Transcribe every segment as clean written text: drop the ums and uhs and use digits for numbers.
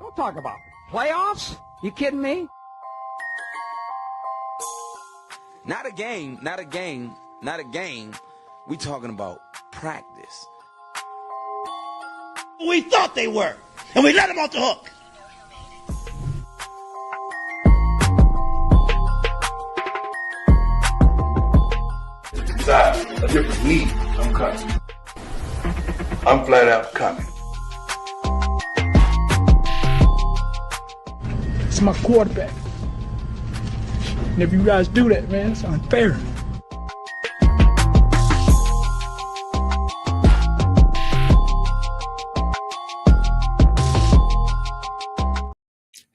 Don't talk about playoffs. You kidding me? Not a game. We talking about practice. We thought they were, and we let them off the hook. Decide a different league, I'm coming. I'm flat out coming. It's my quarterback. And if you guys do that, man, it's unfair.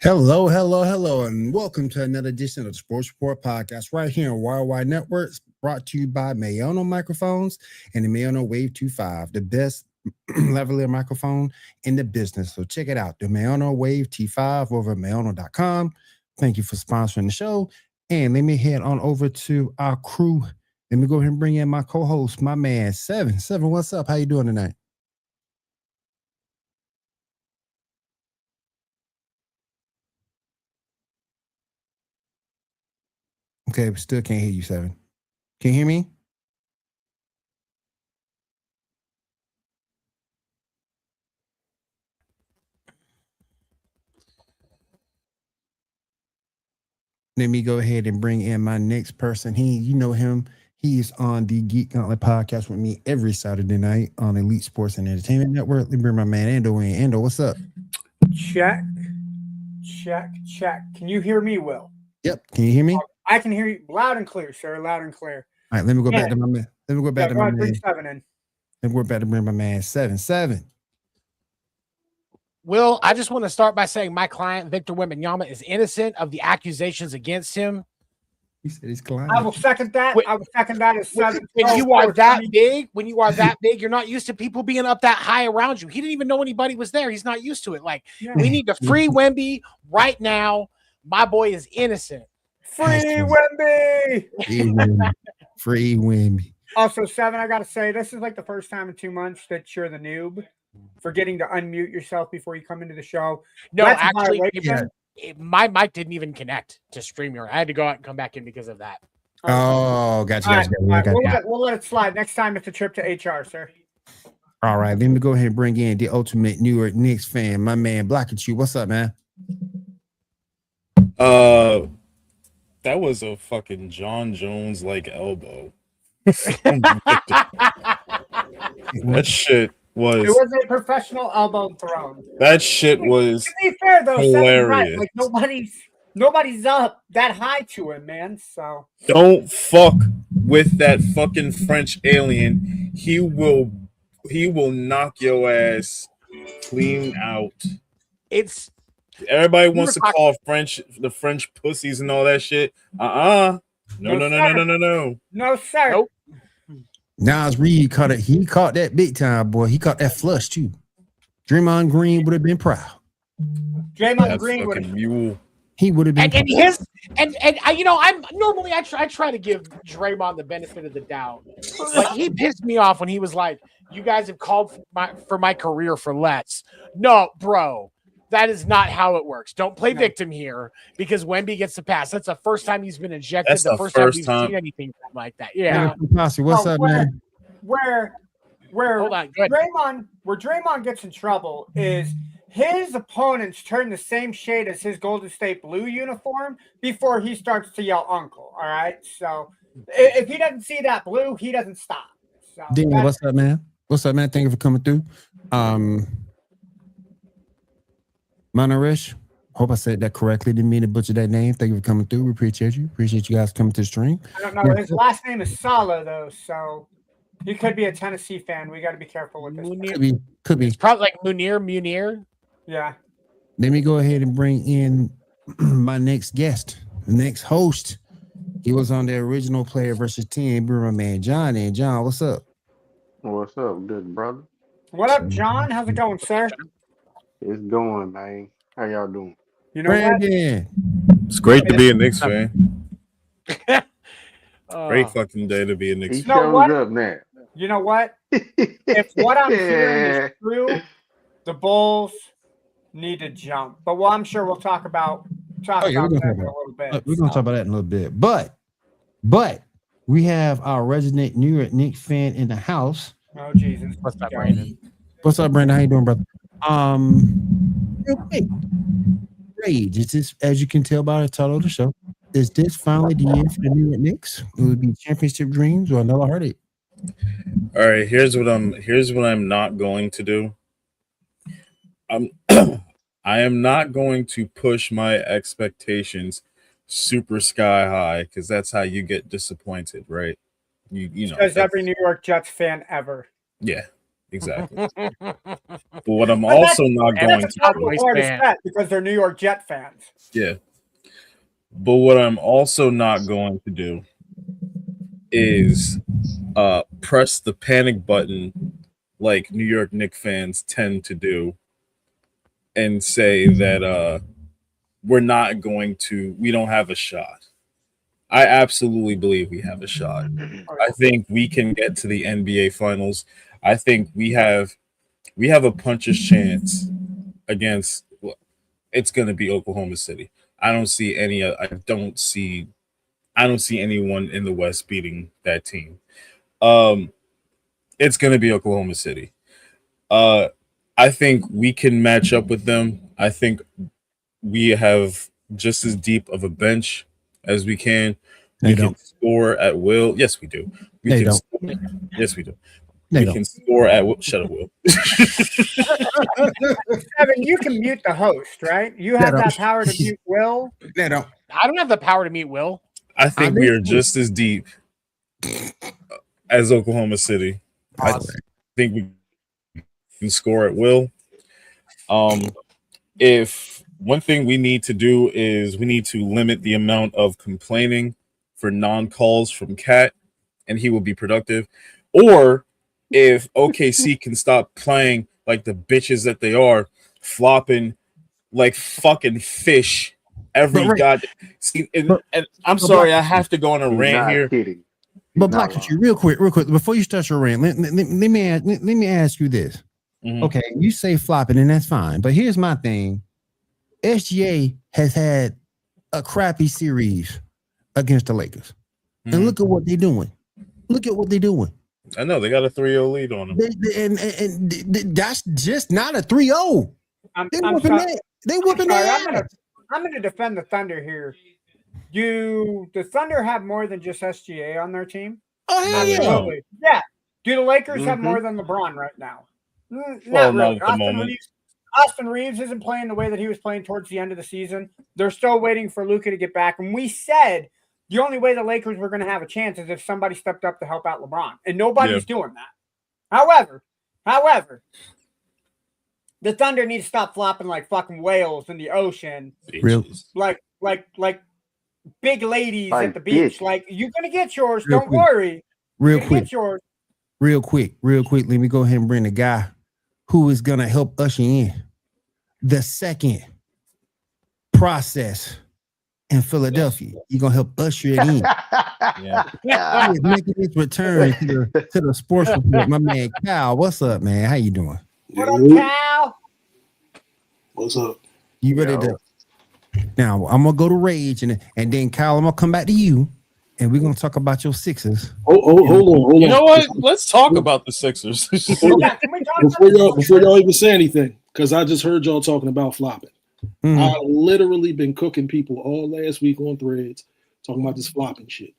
Hello, and welcome to another edition of the Sports Report Podcast right here on Wire2Wire Network, brought to you by Mayono Microphones and the Mayono Wave 2.5, the best lavalier microphone in the business. So check it out, the Mayono Wave T5 over at Mayono.com. Thank you for sponsoring the show. And let me head on over to our crew. Let me go ahead and bring in my co-host, my man, Seven. Seven, what's up? How you doing tonight? Okay, we still can't hear you, Seven. Can you hear me? Let me go ahead and bring in my next person. You know him. He is on the Geek Gauntlet podcast with me every Saturday night on Elite Sports and Entertainment Network. Let me bring my man Ando in. Ando, what's up? Check. Can you hear me, Will? Yep. Can you hear me? I can hear you loud and clear, sir. Loud and clear. All right, let me go back to my man. Let me go back to my man. Bring Seven in. Let me go back to bring my man Seven. Will, I just want to start by saying my client, Victor Wembanyama, is innocent of the accusations against him. He said he's client. I will second that. As Seven. When you are that big, you're not used to people being up that high around you. He didn't even know anybody was there. He's not used to it. We need to free Wemby right now. My boy is innocent. Free Wemby. Free Wemby. Also, Seven, I got to say, this is like the first time in 2 months that you're the noob, forgetting to unmute yourself before you come into the show. No, actually, my mic didn't even connect to StreamYard. I had to go out and come back in because of that. Oh, gotcha. We'll let it slide. Next time, it's a trip to HR, sir. All right, let me go ahead and bring in the ultimate New York Knicks fan, my man Black and Chew. What's up, man? That was a fucking John Jones like elbow. That shit was. It was a professional elbow thrown. That shit was. To be fair, though, hilarious. Like nobody's up that high to him, man. So don't fuck with that fucking French alien. He will knock your ass clean out. Everybody wants to call the French pussies and all that shit. No. No, sir. Nope. Nas Reed caught it. He caught that big time, boy. He caught that flush too. Draymond Green would have been proud. Draymond Green would have. He would have been. I'm normally I try to give Draymond the benefit of the doubt. Like he pissed me off when he was like, "You guys have called for my career for less." No, bro. That is not how it works. Don't play victim here because Wemby gets the pass. That's the first time he's been ejected. That's the first time we've seen anything like that. Yeah. What's up, man? Where Hold on, go ahead. Draymond gets in trouble is his opponents turn the same shade as his Golden State blue uniform before he starts to yell uncle. All right. So If he doesn't see that blue, he doesn't stop. So Dean, what's up, man? What's up, man? Thank you for coming through. Monorish, hope I said that correctly. Didn't mean to butcher that name. Thank you for coming through. We appreciate you. Appreciate you guys coming to the stream. I don't know. His last name is Sala, though, so he could be a Tennessee fan. We got to be careful with this. Could be. It's probably like Munir. Yeah. Let me go ahead and bring in my next guest, the next host. He was on the original Player versus Team. My man John. And John, what's up? What's up, good brother? What up, John? How's it going, sir? It's going, man. How y'all doing? You know what? Brandon. It's great to be a Knicks fan. Great Oh. fucking day to be a Knicks He fan. know shows what? up now. You know what? If what I'm hearing is true, the Bulls need to jump. But I'm sure we'll talk about that in a little bit. We're gonna talk about that in a little bit. But we have our resident New York Knicks fan in the house. Oh Jesus! What's up, Brandon? What's up, Brandon? How you doing, brother? Real quick. Rage. Is this, as you can tell by the title of the show, is this finally the year for the New York Knicks? It would be championship dreams or another heartache. All right, here's what I'm not going to do. I am not going to push my expectations super sky high because that's how you get disappointed, right? You know, Because every New York Jets fan ever. yeah, exactly. But what I'm also not going That's to not do, the hardest bet because they're New York Jet fans. yeah. But what I'm also not going to do is press the panic button like New York Knicks fans tend to do and say that we don't have a shot. I absolutely believe we have a shot. I think we can get to the NBA Finals. I think we have a puncher's chance against. It's going to be Oklahoma City. I don't see anyone in the West beating that team. It's going to be Oklahoma City. I think we can match up with them. I think we have just as deep of a bench as we can. We can score at will. Yes, we do. Yes, we do. We can score at will. Shut up, Will. Evan, you can mute the host, right? You have that power to mute Will. They don't. I don't have the power to meet Will. I think we are just as deep as Oklahoma City. I think we can score at will. If one thing we need to do is we need to limit the amount of complaining for non-calls from Cat, and he will be productive. Or if OKC can stop playing like the bitches that they are, flopping like fucking fish every god. See, and I'm sorry, I have to go on a rant here. Kidding. But Black, you real quick, before you start your rant, let me ask you this. Mhm. Okay, you say flopping, and that's fine. But here's my thing: SGA has had a crappy series against the Lakers, and look at what they're doing. Look at what they're doing. I know they got a 3-0 lead on them. And that's just not a 3-0. They whooping that. I'm going to defend the Thunder here. Do the Thunder have more than just SGA on their team? Oh, hell yeah. Absolutely. Yeah. Do the Lakers have more than LeBron right now? Well, not really. not at the moment. Austin Reeves isn't playing the way that he was playing towards the end of the season. They're still waiting for Luka to get back. And we said the only way the Lakers were going to have a chance is if somebody stepped up to help out LeBron. And nobody's doing that. However, the Thunder need to stop flopping like fucking whales in the ocean. Real. Like big ladies Like at the beach. bitch. Like, you're going to get yours. Real Don't quick. worry. Real You're gonna quick. get yours. Real quick. Let me go ahead and bring the guy who is going to help usher in the second process in Philadelphia. You're going to help usher it in. Yeah. He is making his return to the sports report. My man, Kyle, what's up, man? How you doing? What up, Cal? What's up? You ready to? Now, I'm going to go to Rage, and then, Kyle, I'm going to come back to you, and we're going to talk about your Sixers. Hold on. You know what? Let's talk about the Sixers. Before y'all even say anything, because I just heard y'all talking about flopping. Mhm. I literally been cooking people all last week on Threads talking about this flopping shit.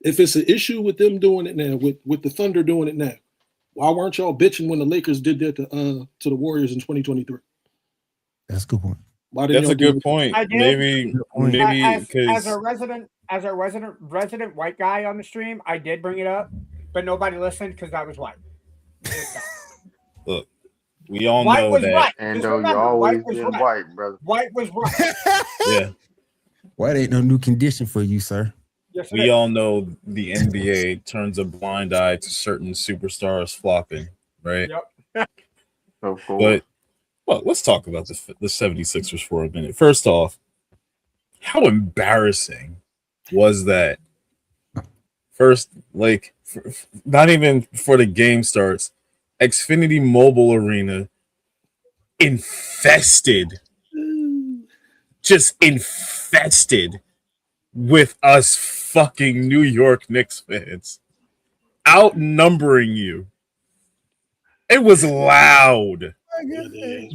if it's an issue with them doing it now, with the Thunder doing it now, why weren't y'all bitching when the Lakers did that to the Warriors in 2023? That's a good point. Why didn't That's a good point. Maybe as a resident white guy on the stream, I did bring it up, but nobody listened because I was white. Look, we all white know was that. right. And Just though you remember, always was been right. white, brother. White was right. Yeah. White ain't no new condition for you, sir. Yes, We all know the NBA turns a blind eye to certain superstars flopping, right? Yep. Of course. But well, let's talk about the 76ers for a minute. First off, how embarrassing was that? First, like, not even before the game starts, Xfinity Mobile Arena just infested with us fucking New York Knicks fans, outnumbering you. It was loud.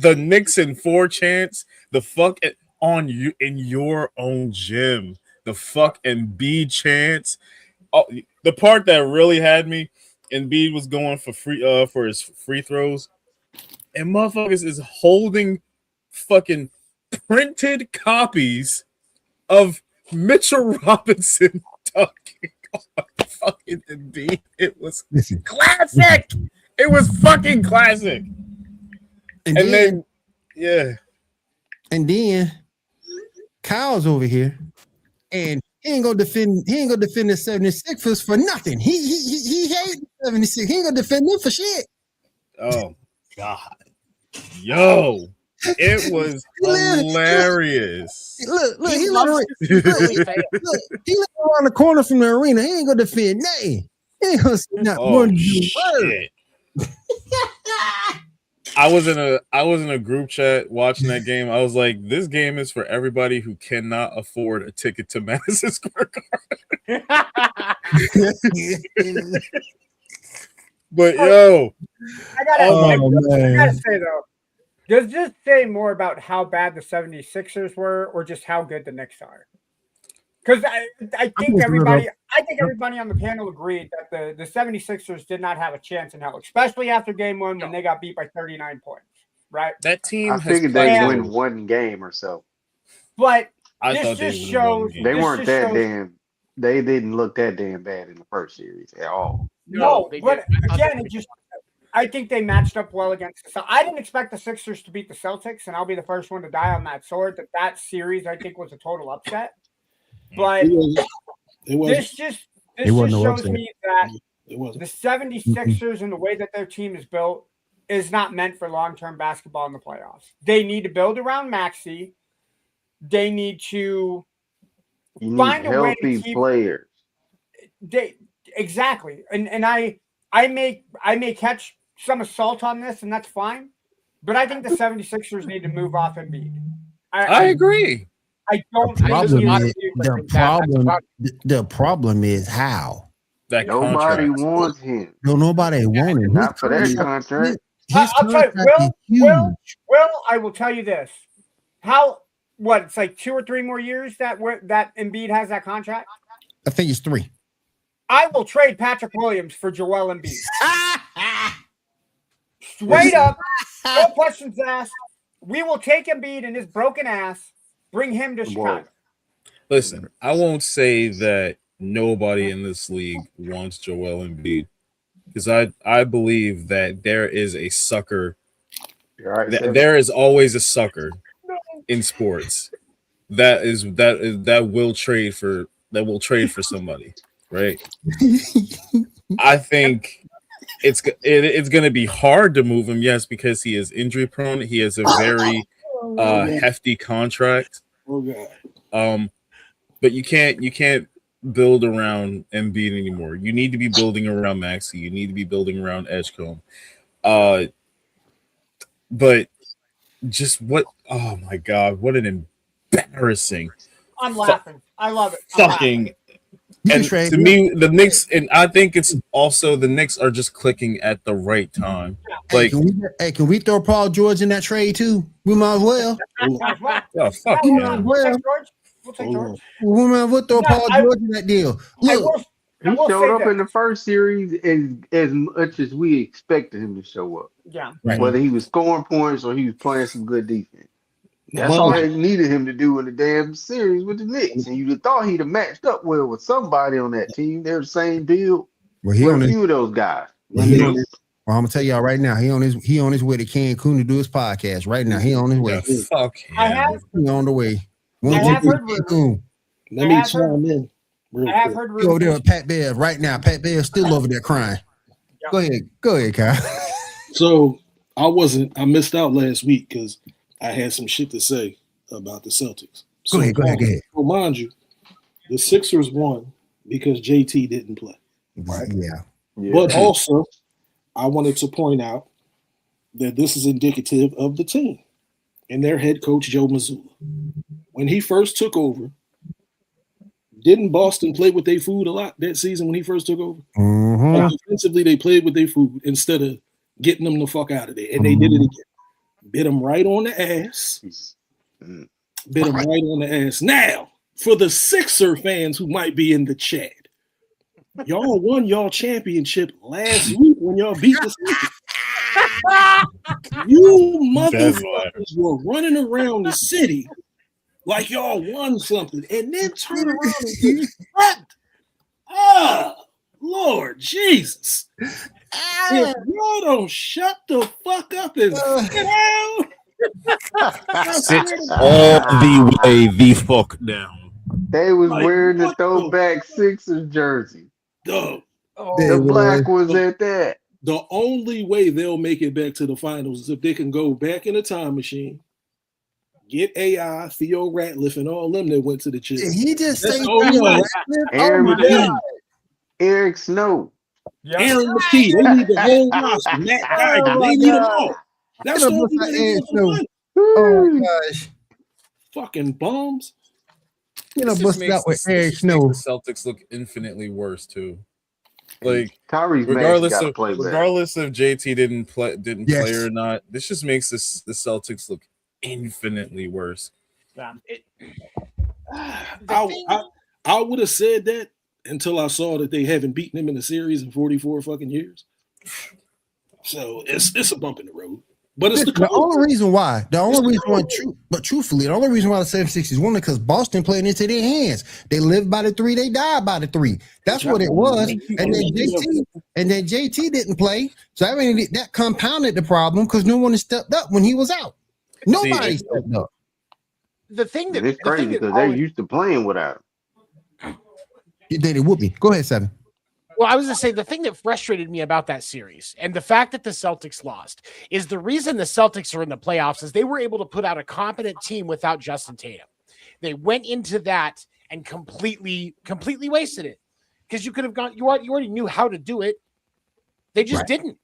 The Knicks in 4 chants, the fuck on you in your own gym, the fuck Embiid chants. Oh, the part that really had me, Embiid was going for his free throws, and motherfuckers is holding fucking printed copies of Mitchell Robinson dunking on fucking Embiid. It was classic. It was fucking classic. And then Kyle's over here, and he ain't gonna defend the 76ers for nothing. He hates the 76. He ain't gonna defend them for shit. Oh God. Yo. It was hilarious. Look, he lives around the corner from the arena. He ain't gonna defend nothing. He ain't gonna say not one word. I was in a group chat watching that game. I was like, this game is for everybody who cannot afford a ticket to Madison Square Garden. But yo, I gotta say though, does this say more about how bad the 76ers were or just how good the Knicks are? Because I think everybody on the panel agreed that the 76ers did not have a chance in hell, especially after game 1 when they got beat by 39 points, right? That team I figured they win one game or so. But this just shows they weren't that damn. They didn't look that damn bad in the first series at all. No, but again, I think they matched up well against the Celtics. I didn't expect the Sixers to beat the Celtics, and I'll be the first one to die on that sword. That series, I think, was a total upset. But this just shows me that the 76ers and the way that their team is built is not meant for long-term basketball in the playoffs. They need to build around Maxey. They need to find a way to keep players. Exactly. And I may catch some assault on this, and that's fine. But I think the 76ers need to move off Embiid. I agree. I don't. The problem is how. That nobody wants him. No, nobody wants him. Not for that contract. I'll tell you, Will, I will tell you this. It's like 2 or 3 more years that Embiid has that contract? I think it's 3. I will trade Patrick Williams for Joel Embiid. Straight up, no questions asked. We will take Embiid and his broken ass, bring him to Chicago. Listen, I won't say that nobody in this league wants Joel Embiid, because I believe that there is a sucker. There is always a sucker in sports that will trade for somebody, right? I think it's going to be hard to move him, yes, because he is injury prone. He has a very hefty contract. But you can't build around Embiid anymore. You need to be building around Maxey. You need to be building around Edgecombe. But just what? Oh my God! What an embarrassing! I'm laughing. I love it. Fucking. And to me, the Knicks, and I think it's also the Knicks are just clicking at the right time. Like, can we throw Paul George in that trade too? We might as well. Oh, fuck yeah. We'll take George. We'll throw Paul George in that deal. Look, He showed up in the first series as much as we expected him to show up. Yeah. Right. Whether he was scoring points or he was playing some good defense. That's all they needed him to do in the damn series with the Knicks. And you'd have thought he'd have matched up well with somebody on that team. They're the same build. Well, he with on a his, few of those guys. well, I'm gonna tell y'all right now, he on his way to Cancun to do his podcast right now. He on his way. Yeah, fuck him. He on the way. I have heard Cancun. Let me chime in. I have heard Go over there with Pat Bear right now. Pat Bear still over there crying. Yep. Go ahead, Kyle. So I missed out last week because I had some shit to say about the Celtics. Go ahead. So mind you, the Sixers won because JT didn't play. Right. Yeah. But also, I wanted to point out that this is indicative of the team and their head coach, Joe Mazzulla. When he first took over, didn't Boston play with their food a lot that season when he first took over? Mm-hmm. Like, offensively, they played with their food instead of getting them the fuck out of there. And they did it again. Bit them right on the ass. Bit them right on the ass. Now, for the Sixer fans who might be in the chat, y'all won y'all championship last week when y'all beat the Celtics. You motherfuckers were running around the city like y'all won something and then turn around and get swept. Lord Jesus. If y'all don't shut the fuck up and sit down. Sit all the way the fuck down. They was wearing the throwback Sixers jersey. The black was at that. The only way they'll make it back to the finals is if they can go back in a time machine, get AI, Theo Ratliff, and all them that went to the chip. He just say Aaron McKee, Eric Snow. Yep. Aaron McKee. They need the whole roster. Matt Geiger. They need them all. That's the only way they win. Oh gosh. Fucking bombs. Busted out with Eric Snow. The Celtics look infinitely worse too. Like Tyrese regardless of JT didn't play or not, this just makes the Celtics look infinitely worse. Yeah. I would have said that until I saw that they haven't beaten him in a series in 44 fucking years. So it's a bump in the road. But it's the only reason why, truthfully, the only reason why the 76ers won it because Boston played into their hands. They lived by the three, they died by the three. That's what it was. And then JT didn't play. So I mean that compounded the problem because no one stepped up when he was out. Nobody stepped up. The thing that it's crazy because they're used to playing without him. They would be. Go ahead, Seven. Well, I was going to say the thing that frustrated me about that series and the fact that the Celtics lost is the reason the Celtics are in the playoffs is they were able to put out a competent team without Justin Tatum. They went into that and completely wasted it because you could have gone. You already knew how to do it. They just didn't.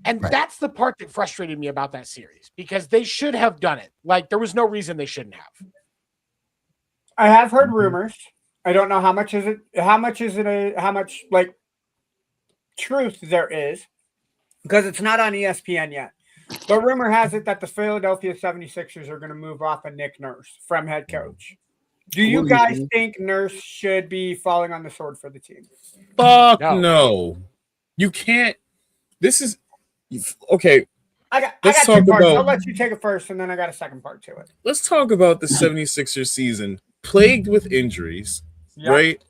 And that's the part that frustrated me about that series because they should have done it. Like there was no reason they shouldn't have. I have heard rumors. I don't know how much like truth there is because it's not on ESPN yet. But rumor has it that the Philadelphia 76ers are going to move off of Nick Nurse from head coach. Do you guys think Nurse should be falling on the sword for the team? Fuck no. You can't. This is okay. I got two parts. I'll let you take it first, and then I got a second part to it. Let's talk about the 76ers season plagued with injuries. Right?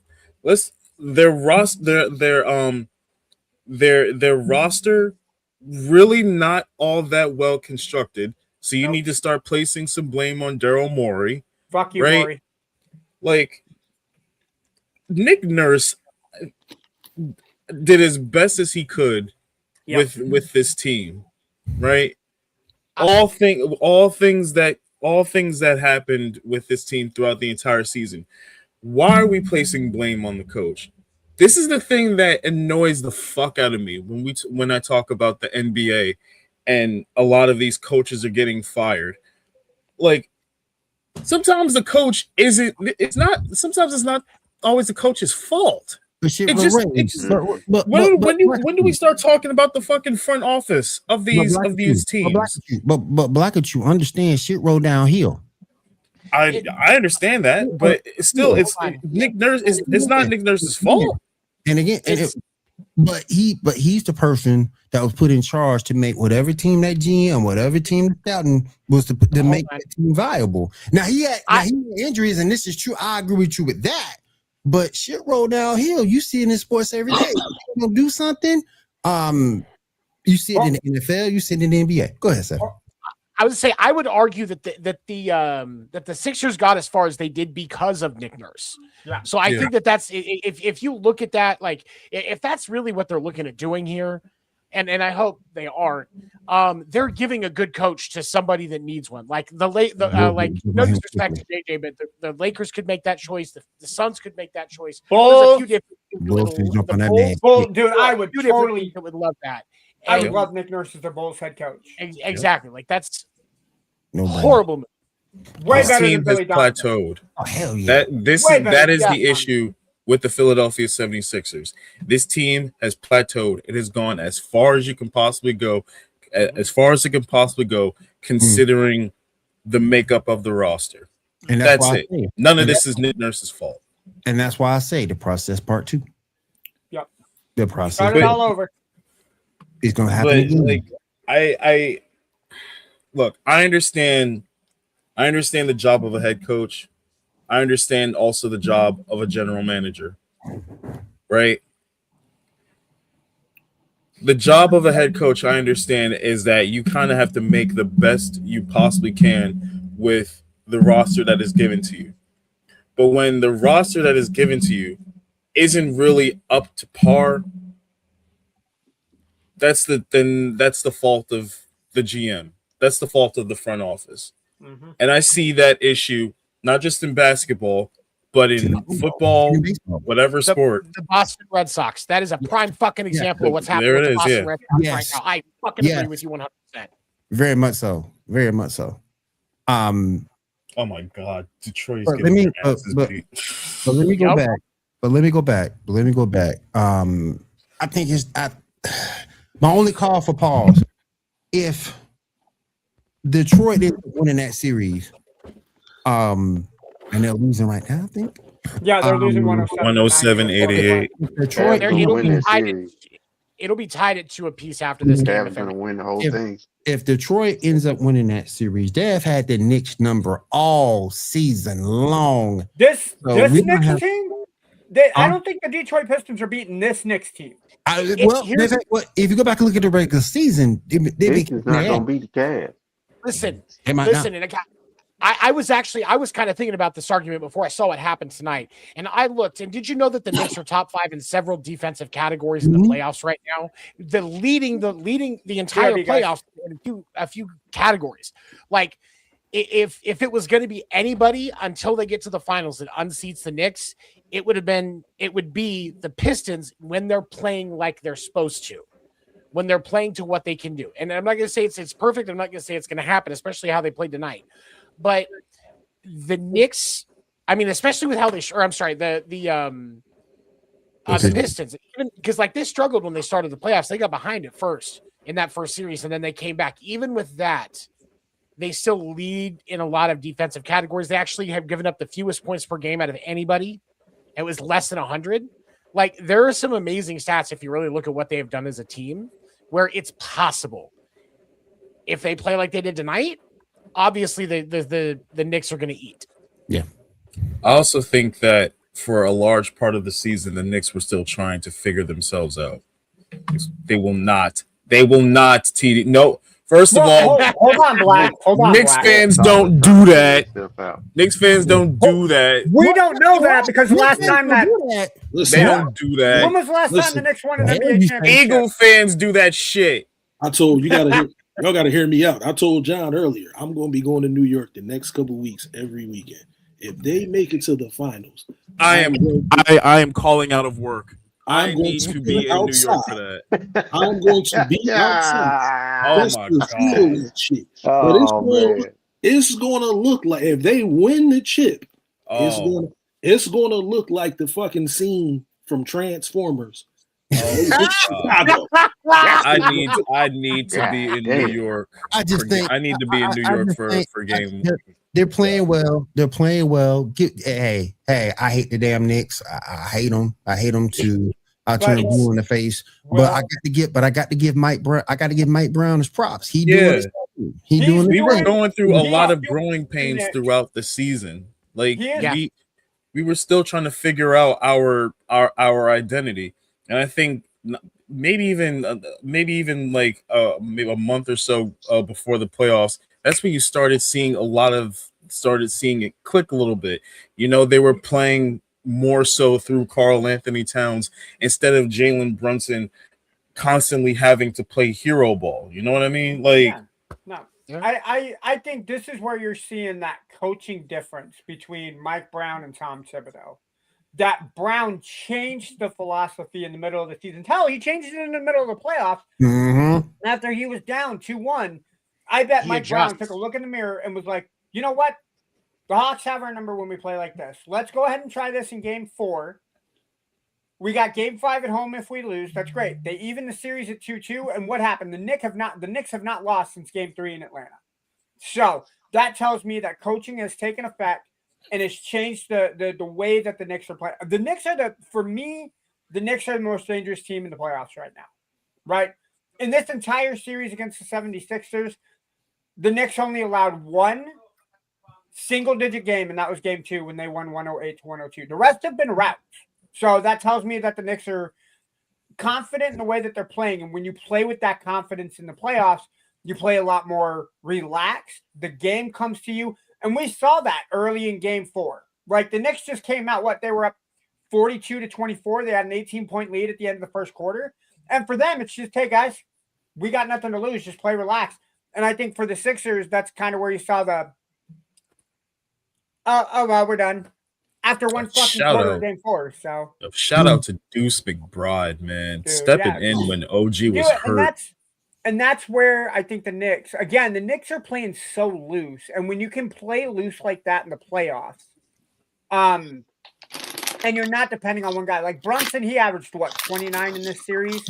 Their roster really not all that well constructed. So you need to start placing some blame on Daryl Morey. Fuck you, right? Morey. Like Nick Nurse did as best as he could with this team, right? All things that happened with this team throughout the entire season. Why are we placing blame on the coach? This is the thing that annoys the fuck out of me when I talk about the NBA and a lot of these coaches are getting fired. Like sometimes the coach sometimes it's not always the coach's fault. When do we start talking about the fucking front office of these teams? But Black, you understand shit roll downhill. I understand that, but still, it's Nick Nurse. It's not Nick Nurse's fault. And again, but he's the person that was put in charge to make whatever team that GM, whatever team the scouting was to make that team viable. Now he had injuries, and this is true. I agree with you with that. But shit roll downhill. You see it in sports every day. You gonna do something. You see it in the NFL. You see it in the NBA. Go ahead, sir. I would say I would argue that the Sixers got as far as they did because of Nick Nurse. Yeah. So I think that's if you look at that, like if that's really what they're looking at doing here, and I hope they aren't, they're giving a good coach to somebody that needs one. Like no disrespect to JJ, but the Lakers could make that choice. The Suns could make that choice. There's a few different dude, I would totally would love that. I would love Nick Nurse as the Bulls head coach. Exactly. Like that's horrible move. Way this better team than has Billy plateaued. Oh, hell yeah. That is the issue with the Philadelphia 76ers. This team has plateaued. It has gone as far as you can possibly go, considering the makeup of the roster. And that's it. None of this is Nick Nurse's fault. And that's why I say the process part 2. Yep. The process. Start it all over. It's gonna happen. Like I look, I understand the job of a head coach. I understand also the job of a general manager. Right? The job of a head coach, I understand, is that you kind of have to make the best you possibly can with the roster that is given to you. But when the roster that is given to you isn't really up to par, that's the fault of the GM. That's the fault of the front office. Mm-hmm. And I see that issue not just in basketball, but in football, whatever sport. The Boston Red Sox. That is a prime fucking example of what's happening with the Boston Red Sox right now. I fucking agree with you 100%. Very much so. Very much so. Oh my God, Detroit's but let me go back. But let me go back. I think my only call for pause. If Detroit isn't winning that series, and they're losing right now, I think. Yeah, they're losing 107-88. Detroit it'll be tied at 2 apiece after this game. They're going to win the whole thing. If Detroit ends up winning that series, they have had the Knicks number all season long. This Knicks team, I don't think the Detroit Pistons are beating this Knicks team. If you go back and look at the regular season, they're not going to beat the Cavs. Listen, and I was kind of thinking about this argument before I saw what happened tonight. And I looked, and did you know that the Knicks are top 5 in several defensive categories in the playoffs right now? Leading the entire playoffs in a few categories. Like if it was going to be anybody until they get to the finals that unseats the Knicks, it would be the Pistons when they're playing like they're supposed to. When they're playing to what they can do. And I'm not going to say it's perfect. I'm not going to say it's going to happen, especially how they played tonight. But the Knicks, I mean, especially with how the Pistons, even because like they struggled when they started the playoffs, they got behind it first in that first series, and then they came back. Even with that, they still lead in a lot of defensive categories. They actually have given up the fewest points per game out of anybody. It was less than 100. Like there are some amazing stats if you really look at what they have done as a team, where it's possible if they play like they did tonight. Obviously, the Knicks are going to eat. Yeah. I also think that for a large part of the season, the Knicks were still trying to figure themselves out. They will not. No. First of all, hold on, Black. Knicks fans don't do that. Knicks fans don't do that. We don't know that because last time they don't do that. When was the last time the Knicks won an NBA championship? Eagle fans do that shit. I told you y'all got to hear me out. I told John earlier, I'm going to be going to New York the next couple of weeks every weekend. If they make it to the finals, I am calling out of work. I need to be in New York for that. I'm going to be outside. Oh my God. Shit. But it's going to look like if they win the chip, it's going to look like the fucking scene from Transformers. I need to be in New York. I need to be in New York for game. They're playing well. Hey, I hate the damn Knicks. I hate them. I hate them too. I turn blue in the face. But I got to give Mike Brown. I got to give Mike Brown his props. He doing his thing. We were going through a lot of growing pains throughout the season. Like we were still trying to figure out our identity, and I think maybe even like maybe a month or so before the playoffs, that's when you started seeing it click a little bit. You know, they were playing more so through Karl Anthony Towns instead of Jalen Brunson constantly having to play hero ball. You know what I mean? Like, I think this is where you're seeing that coaching difference between Mike Brown and Tom Thibodeau. That Brown changed the philosophy in the middle of the season. Hell, he changed it in the middle of the playoffs. Mm-hmm. After he was down 2-1, I bet Mike Brown took a look in the mirror and was like, you know what? The Hawks have our number when we play like this. Let's go ahead and try this in game 4. We got game 5 at home if we lose. That's great. They even the series at 2-2. And what happened? The Knicks have not lost since game 3 in Atlanta. So that tells me that coaching has taken effect and has changed the way that the Knicks are playing. The Knicks are for me, the Knicks are the most dangerous team in the playoffs right now. Right? In this entire series against the 76ers, the Knicks only allowed one single-digit game, and that was game 2 when they won 108-102. The rest have been routes. So that tells me that the Knicks are confident in the way that they're playing. And when you play with that confidence in the playoffs, you play a lot more relaxed. The game comes to you. And we saw that early in game 4. Right? The Knicks just came out, they were up 42-24. They had an 18-point lead at the end of the first quarter. And for them, it's just, hey, guys, we got nothing to lose. Just play relaxed. And I think for the Sixers, that's kind of where you saw the, well, we're done. After one fucking quarter of game 4. So shout out to Deuce McBride, man. Dude, stepping in when OG was hurt. And that's where I think the Knicks are playing so loose. And when you can play loose like that in the playoffs, and you're not depending on one guy. Like Brunson, he averaged, 29 in this series?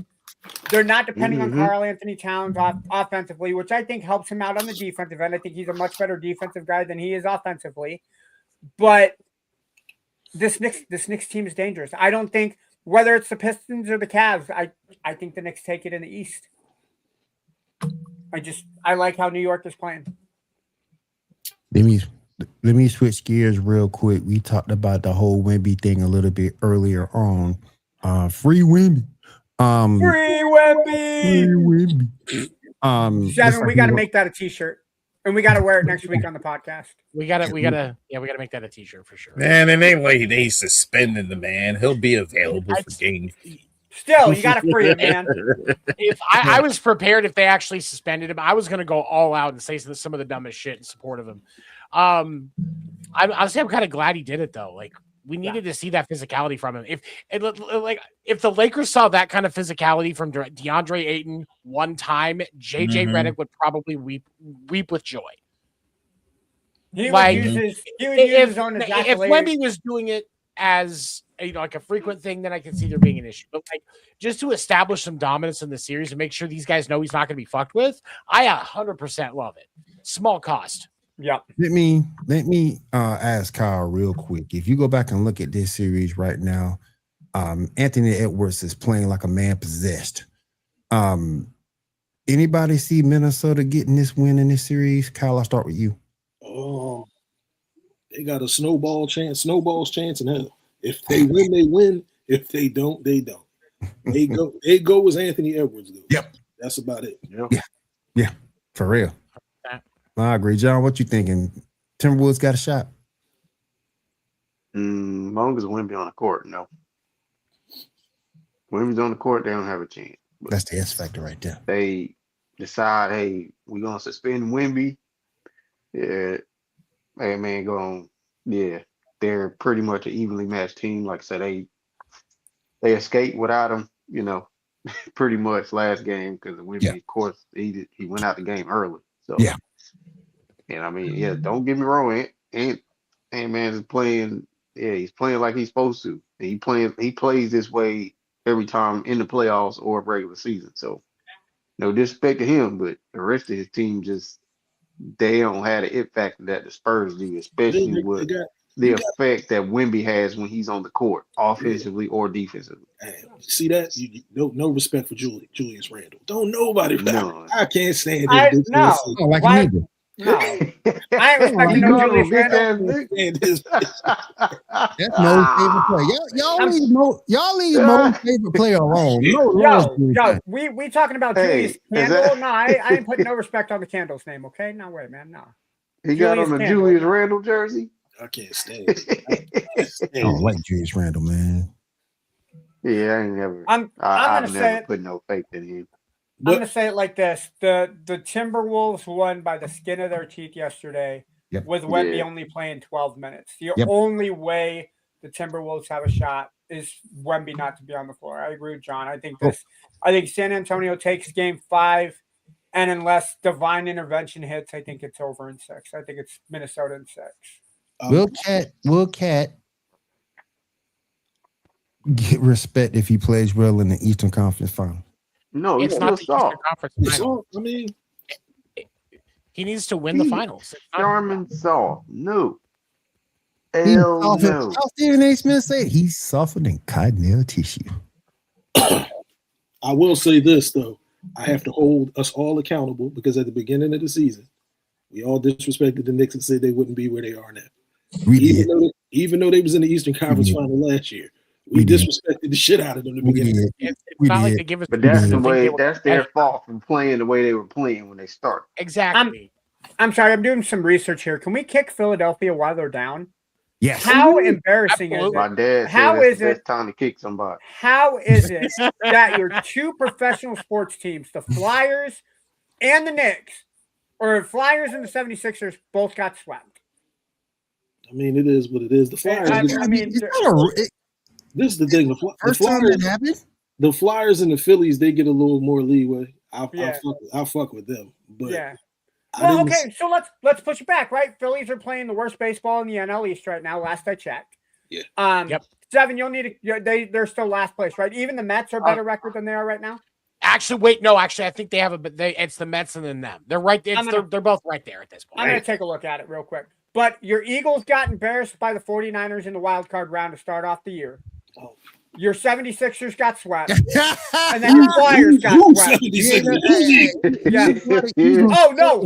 They're not depending on Karl Anthony Towns offensively, which I think helps him out on the defensive end. I think he's a much better defensive guy than he is offensively. But this Knicks team is dangerous. I don't think, whether it's the Pistons or the Cavs, I think the Knicks take it in the East. I like how New York is playing. Let me switch gears real quick. We talked about the whole Wemby thing a little bit earlier on. Free Wemby. Free Wemby. Seven, we got to make that a t-shirt. And we got to wear it next week on the podcast. We gotta make that a t-shirt for sure. Man, and they suspended the man. He'll be available for games. Still, you got to free him, man. If I was prepared if they actually suspended him, I was going to go all out and say some of the dumbest shit in support of him. I'm kind of glad he did it though. Like we needed to see that physicality from him. If the Lakers saw that kind of physicality from DeAndre Ayton one time, JJ Redick would probably weep with joy. He would use his own if Wemby was doing it as like a frequent thing, then I can see there being an issue. But like just to establish some dominance in the series and make sure these guys know he's not going to be fucked with, I 100% love it. Small cost. Yeah. Let me ask Kyle real quick. If you go back and look at this series right now, Anthony Edwards is playing like a man possessed. Anybody see Minnesota getting this win in this series? Kyle, I'll start with you. Oh, they got a snowball's chance in hell. If they win, they win. If they don't, they don't. They go as Anthony Edwards goes. Yep. That's about it. Yeah. For real. I agree. John, what you thinking? Timberwolves got a shot? Long as Wemby on the court, no. Wemby's on the court, they don't have a chance. But that's the S factor right there. They decide, hey, we're going to suspend Wemby. Yeah. Hey, man, they're pretty much an evenly matched team. Like I said, they escaped without him, pretty much last game because Wemby, of course, he went out the game early. So yeah. And don't get me wrong, man is playing. Yeah, he's playing like he's supposed to. And he plays this way every time in the playoffs or regular season. So no disrespect to him, but the rest of his team they don't have the it factor that the Spurs do, especially with the effect that Wemby has when he's on the court, offensively or defensively. Hey, see that? No respect for Julius Randle. Don't nobody. None. I can't stand it. Oh, like Why- me. No, I ain't respecting no Julius Randle. That's Mo's favorite player. Y'all leave Mo's favorite player alone. Yo, we talking about Julius Candle? that- No, I ain't putting no respect on the Candle's name. Okay, no way, man. No. He got on the Julius Randle jersey. I can't stand it. I don't like Julius Randle, man. Yeah, I ain't never. I'm I've gonna say never it. put no faith in him. I'm gonna say it like this: the Timberwolves won by the skin of their teeth yesterday, with Wemby only playing 12 minutes. The only way the Timberwolves have a shot is Wemby not to be on the floor. I agree with John. I think San Antonio takes Game 5, and unless divine intervention hits, I think it's over in 6. I think it's Minnesota in 6. Will Cat get respect if he plays well in the Eastern Conference Final? No, it's not the Eastern Conference Final. I mean, he needs to win the finals. Sherman soft. No. How Stephen A. Smith said he's softer than cottonelle tissue. I will say this though. I have to hold us all accountable because at the beginning of the season, we all disrespected the Knicks and said they wouldn't be where they are now. Even though they was in the Eastern Conference Final last year, we disrespected the shit out of them in the beginning. It's not like they give us. But that's the way. That's their fault from playing the way they were playing when they started. Exactly. I'm sorry. I'm doing some research here. Can we kick Philadelphia while they're down? Yes. How embarrassing is it? My dad said How that's is the it? best time to kick somebody. How is it that your two professional sports teams, the Flyers and the Knicks, or Flyers and the 76ers, both got swept? I mean, it is what it is. The Flyers. This is the thing. The Flyers and the Phillies, they get a little more leeway. I'll fuck with them. But yeah. Well, okay, so let's push it back, right? Phillies are playing the worst baseball in the NL East right now. Last I checked. Yeah. Seven, you'll need they're still last place, right? Even the Mets are better record than they are right now. Actually, I think they have it's the Mets and then them. They're right there. They're both right there at this point. I'm gonna take a look at it real quick. But your Eagles got embarrassed by the 49ers in the wild card round to start off the year. Your 76ers got swept. And then your Flyers got swept. Oh, no.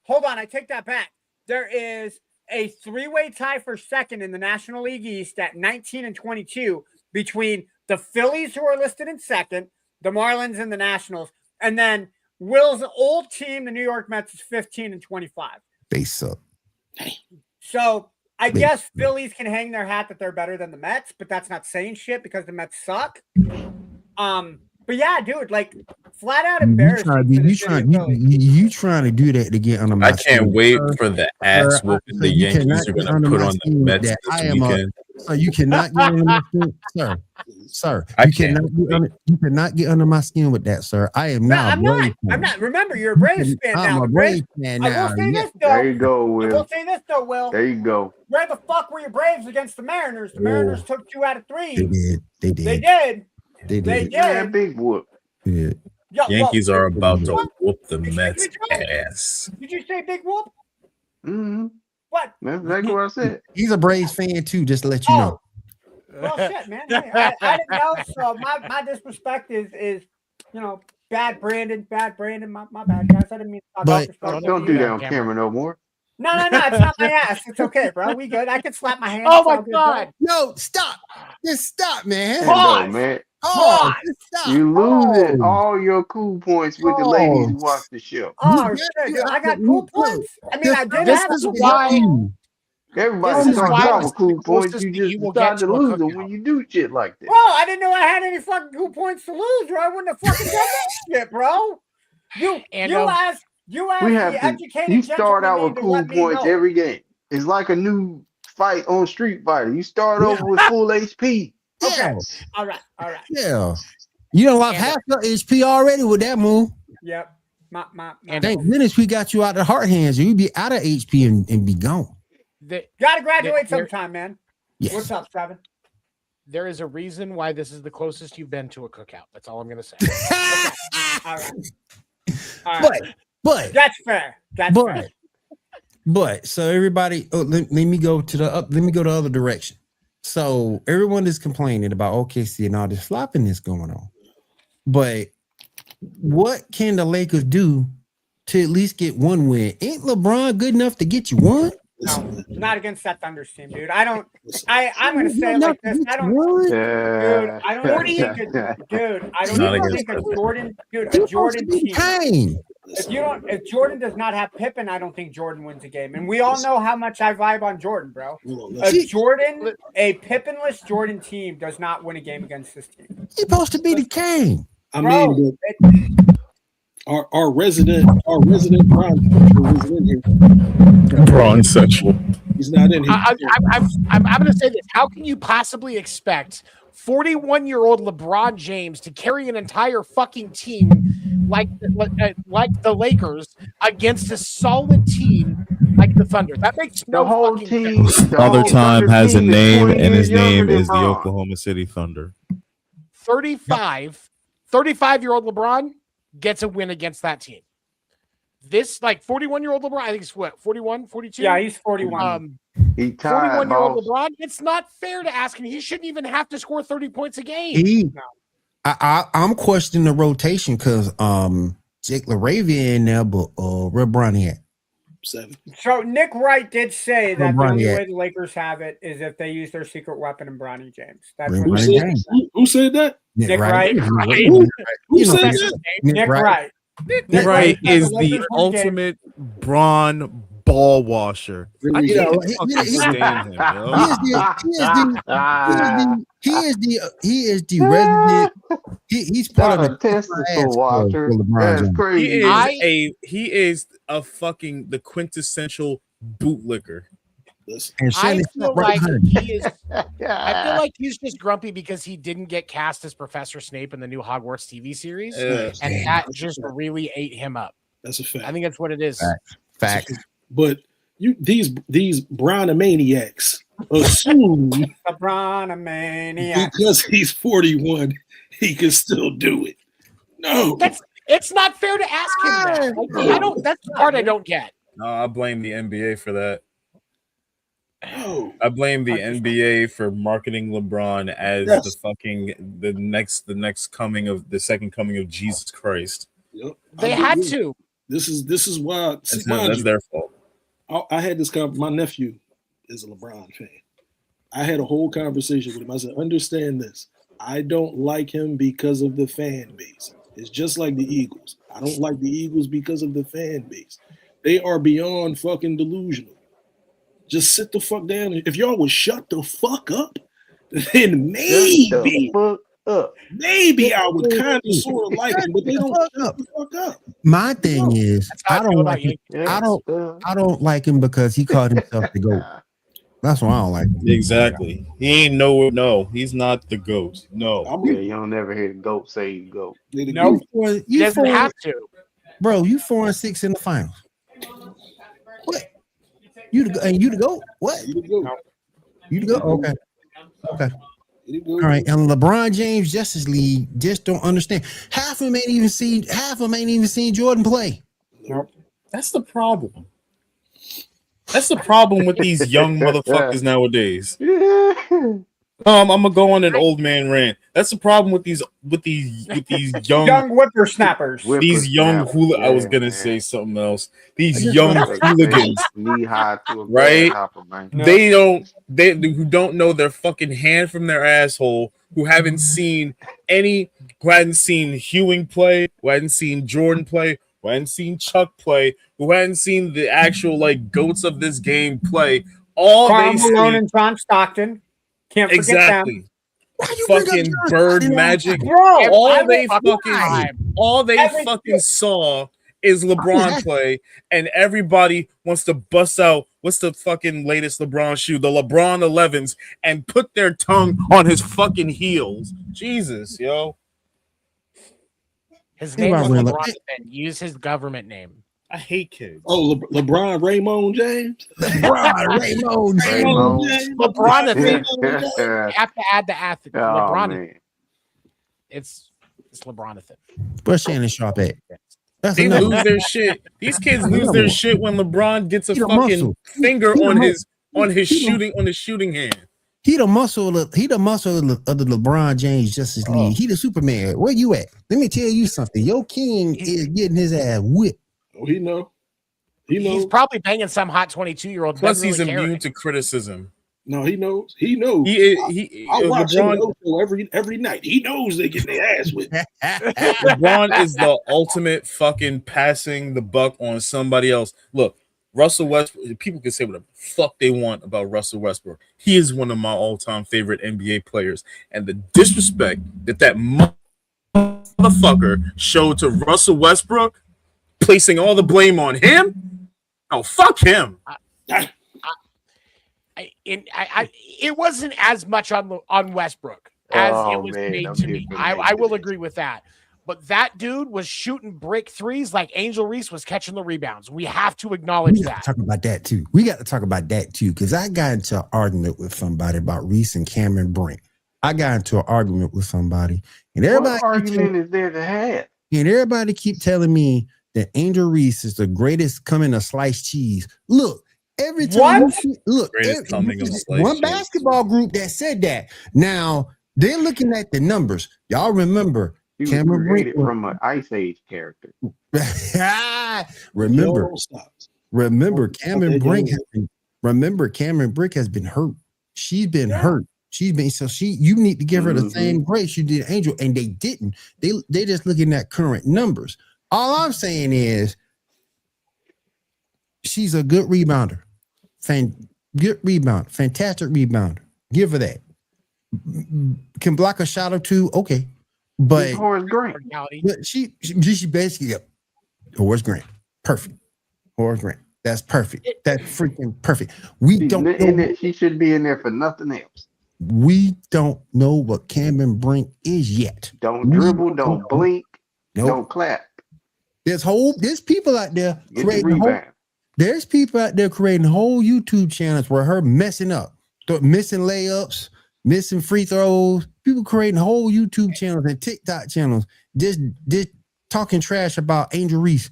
Hold on. I take that back. There is a three-way tie for second in the National League East at 19 and 22 between the Phillies, who are listed in second, the Marlins, and the Nationals. And then Will's old team, the New York Mets, is 15 and 25. They suck. So I guess Phillies can hang their hat that they're better than the Mets, but that's not saying shit because the Mets suck. But yeah, dude, like flat out embarrassing. You trying to do that to get under my I can't wait for the ass whooping the Yankees are going to put on the Mets this weekend. So you cannot get under my skin, sir. You cannot get under my skin with that, sir. I am now. I'm not. Remember, you're a Braves fan now. I'm a Braves fan now. I will say this though. There you go, Will. I will say this though, Will. There you go. Where the fuck were your Braves against the Mariners? The Mariners took 2 out of 3. They did. They did. Yeah, big whoop. Yeah. Yankees are about to whoop the Mets ass. Did you say big whoop? Mm-hmm. What? That's exactly what I said. He's a Braves fan too, just to let you know. Well, shit, man. I didn't know. So my disrespect is bad Brandon. My bad, guys. I didn't mean to talk disrespect. Don't do that on camera no more. No. It's not my ass. It's okay, bro. We good. I can slap my hand. Oh my god. No, stop. Just stop, man. No, man. Oh, stop. You losing all your cool points with the ladies who watch the show. Oh, shit, dude. I got cool points. I mean, I did this have is cool why. points. Everybody talks about cool points. You just decide to lose them when you do shit like that. Bro, I didn't know I had any fucking cool points to lose, or I wouldn't have fucking done that shit, bro. You asked the educated you start out with cool points every game. It's like a new fight on Street Fighter. You start over with full HP. Okay. All right. Yeah. You done lost half your HP already with that move. Yep. Thank goodness we got you out of heart hands. You'd be out of HP and be gone. Gotta graduate sometime, man. Yes. What's up, Seven? There is a reason why this is the closest you've been to a cookout. That's all I'm gonna say. All right. But that's fair. That's fair. But so everybody, let me go to the other direction. So everyone is complaining about OKC and all this floppiness going on. But what can the Lakers do to at least get one win? Ain't LeBron good enough to get you one? No, not against that Thunder team, dude. I'm gonna say it like this. I don't think a Jordan team. If Jordan does not have Pippen, I don't think Jordan wins a game. And we all know how much I vibe on Jordan, bro. A Pippenless Jordan team does not win a game against this team. He's supposed to be the king. I mean, our resident Bron is in here. Bron sexual. He's not in here. I'm going to say this. How can you possibly expect 41-year-old LeBron James to carry an entire fucking team like the Lakers against a solid team like the Thunder? That makes no whole fucking team. sense. Father Time has a name, and his name is the LeBron. Oklahoma City Thunder. 35-year-old LeBron gets a win against that team. This 41-year-old LeBron, I think it's 41, 42? Yeah, he's 41. He tied, 41-year-old boss. LeBron, it's not fair to ask him. He shouldn't even have to score 30 points a game. I'm questioning the rotation because Jake LaRavia in there, but where Bronny at? 7. So Nick Wright did say that the Bronny only at? way the Lakers have it is if they use their secret weapon in Bronny James. That's Who what said- Who said that? Nick Wright. Who said that? Nick Wright. Nick Wright is Lakers the win ultimate Braun ball washer. I You know, can't fucking stand him, yo. he is the resident. He's part of the testicle watcher. That's crazy. He is a fucking the quintessential bootlicker. And I feel like Yeah. he's just grumpy because he didn't get cast as Professor Snape in the new Hogwarts TV series, Yeah. and that just really ate him up. That's a fact. I think that's what it is. Facts. But these Brownomaniacs assume LeBron a maniac. because he's 41, he can still do it. No, It's not fair to ask him that. That's the part I don't get. No, I blame the NBA for that. no. I blame the NBA for marketing LeBron as the second coming of Jesus Christ. Yep. They had to. This is why. That's their fault. I had this my nephew is a LeBron fan. I had a whole conversation with him. I said, understand this. I don't like him because of the fan base. It's just like the Eagles. I don't like the Eagles because of the fan base. They are beyond fucking delusional. Just sit the fuck down. If y'all would shut the fuck up, then maybe I would kind of sort of like him, but they don't shut the fuck up. My thing is, I don't like him. I don't like him because he called himself the GOAT. That's why I don't like him. Exactly. He ain't no. He's not the GOAT. No. Yeah, you don't never hear the GOAT say GOAT. No, he doesn't have to. Bro, you 4-6 in the finals. What? You the GOAT? What? You the GOAT? Okay. All right. And LeBron James Justice League just don't understand. Half of them ain't even seen Jordan play. Nope. That's the problem. That's the problem with these young motherfuckers nowadays. I'm gonna go on an old man rant. That's the problem with these young whippersnappers. These young I was gonna say something else. These young hooligans, knee high to a right? grasshopper, man. They who don't know their fucking hand from their asshole, who hadn't seen Ewing play, who hadn't seen Jordan play, who hadn't seen Chuck play, who hadn't seen the actual goats of this game play. All Karl they Malone see, and John Stockton. Can't forget exactly. them. Fucking Bird Magic. Bro, all they fucking saw is LeBron play, and everybody wants to bust out what's the fucking latest LeBron shoe, the LeBron 11s, and put their tongue on his fucking heels. Jesus, yo. His name was LeBron. Use his government name. I hate kids. Oh, LeBron Raymond James. LeBron You have to add the athlete. LeBron. Man. It's LeBronathan. Where's Shannon Sharp at? They lose their shit. These kids lose their shit when LeBron gets a fucking finger on his shooting hand. He the muscle of the LeBron James Justice League. He the Superman. Where you at? Let me tell you something. Your king is getting his ass whipped. Oh, he know. He's probably banging some hot 22-year-old. Plus, he's immune to criticism. No, he knows. He knows. I watch LeBron every night. He knows they get their ass whipped. LeBron is the ultimate fucking passing the buck on somebody else. Look, Russell Westbrook. People can say whatever the fuck they want about Russell Westbrook. He is one of my all-time favorite NBA players, and the disrespect that motherfucker showed to Russell Westbrook, placing all the blame on him. Oh, fuck him. It wasn't as much on Westbrook as it was made to me. I will agree with that. But that dude was shooting brick threes like Angel Reese was catching the rebounds. We have to acknowledge that. Talk about that too. We got to talk about that too, because I got into an argument with somebody about Reese and Cameron Brink. I got into an argument with somebody, and everybody. What argument is there to have? And everybody keep telling me that Angel Reese is the greatest coming of sliced cheese. Look. Every time one basketball group that said that. Now they're looking at the numbers. Y'all remember Cameron Brink from an Ice Age character. remember Cameron Brink has been hurt. She's been hurt. You need to give her the same grace you did Angel, and they didn't. They just looking at current numbers. All I'm saying is she's a good rebounder. Good rebounder, fantastic rebounder. Give her that. Can block a shot or two, okay. But Horace Grant. She basically Horace Grant. Perfect. Horace Grant. That's perfect. That's freaking perfect. She should be in there for nothing else. We don't know what Cameron Brink is yet. Don't dribble, don't blink, don't clap. There's people out there There's people out there creating whole YouTube channels where her messing up, missing layups, missing free throws. People creating whole YouTube channels and TikTok channels just talking trash about Angel Reese.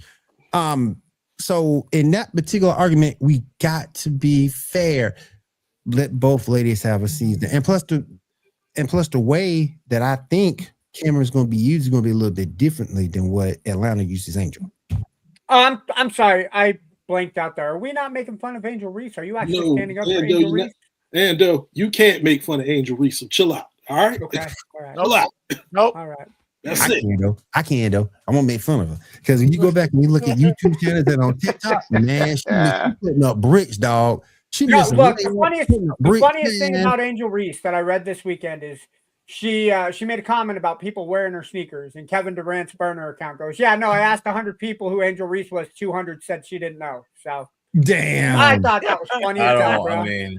So in that particular argument, we got to be fair. Let both ladies have a season, and plus the way that I think Cameron's going to be used is going to be a little bit differently than what Atlanta uses Angel. I'm sorry, I blanked out there. Are we not making fun of Angel Reese? Are you actually standing up for Angel Reese? You can't make fun of Angel Reese, so chill out. All right? Okay. All right. Chill out. Nope. All right. That's it. I can't though. I won't make fun of her. Because when you go back and you look at YouTube channels and on TikTok, man, she putting up bricks, dog. The funniest thing about Angel Reese that I read this weekend is she made a comment about people wearing her sneakers, and Kevin Durant's burner account goes, yeah, no, I asked 100 people who Angel Reese was, 200 said she didn't know. So damn, I thought that was funny.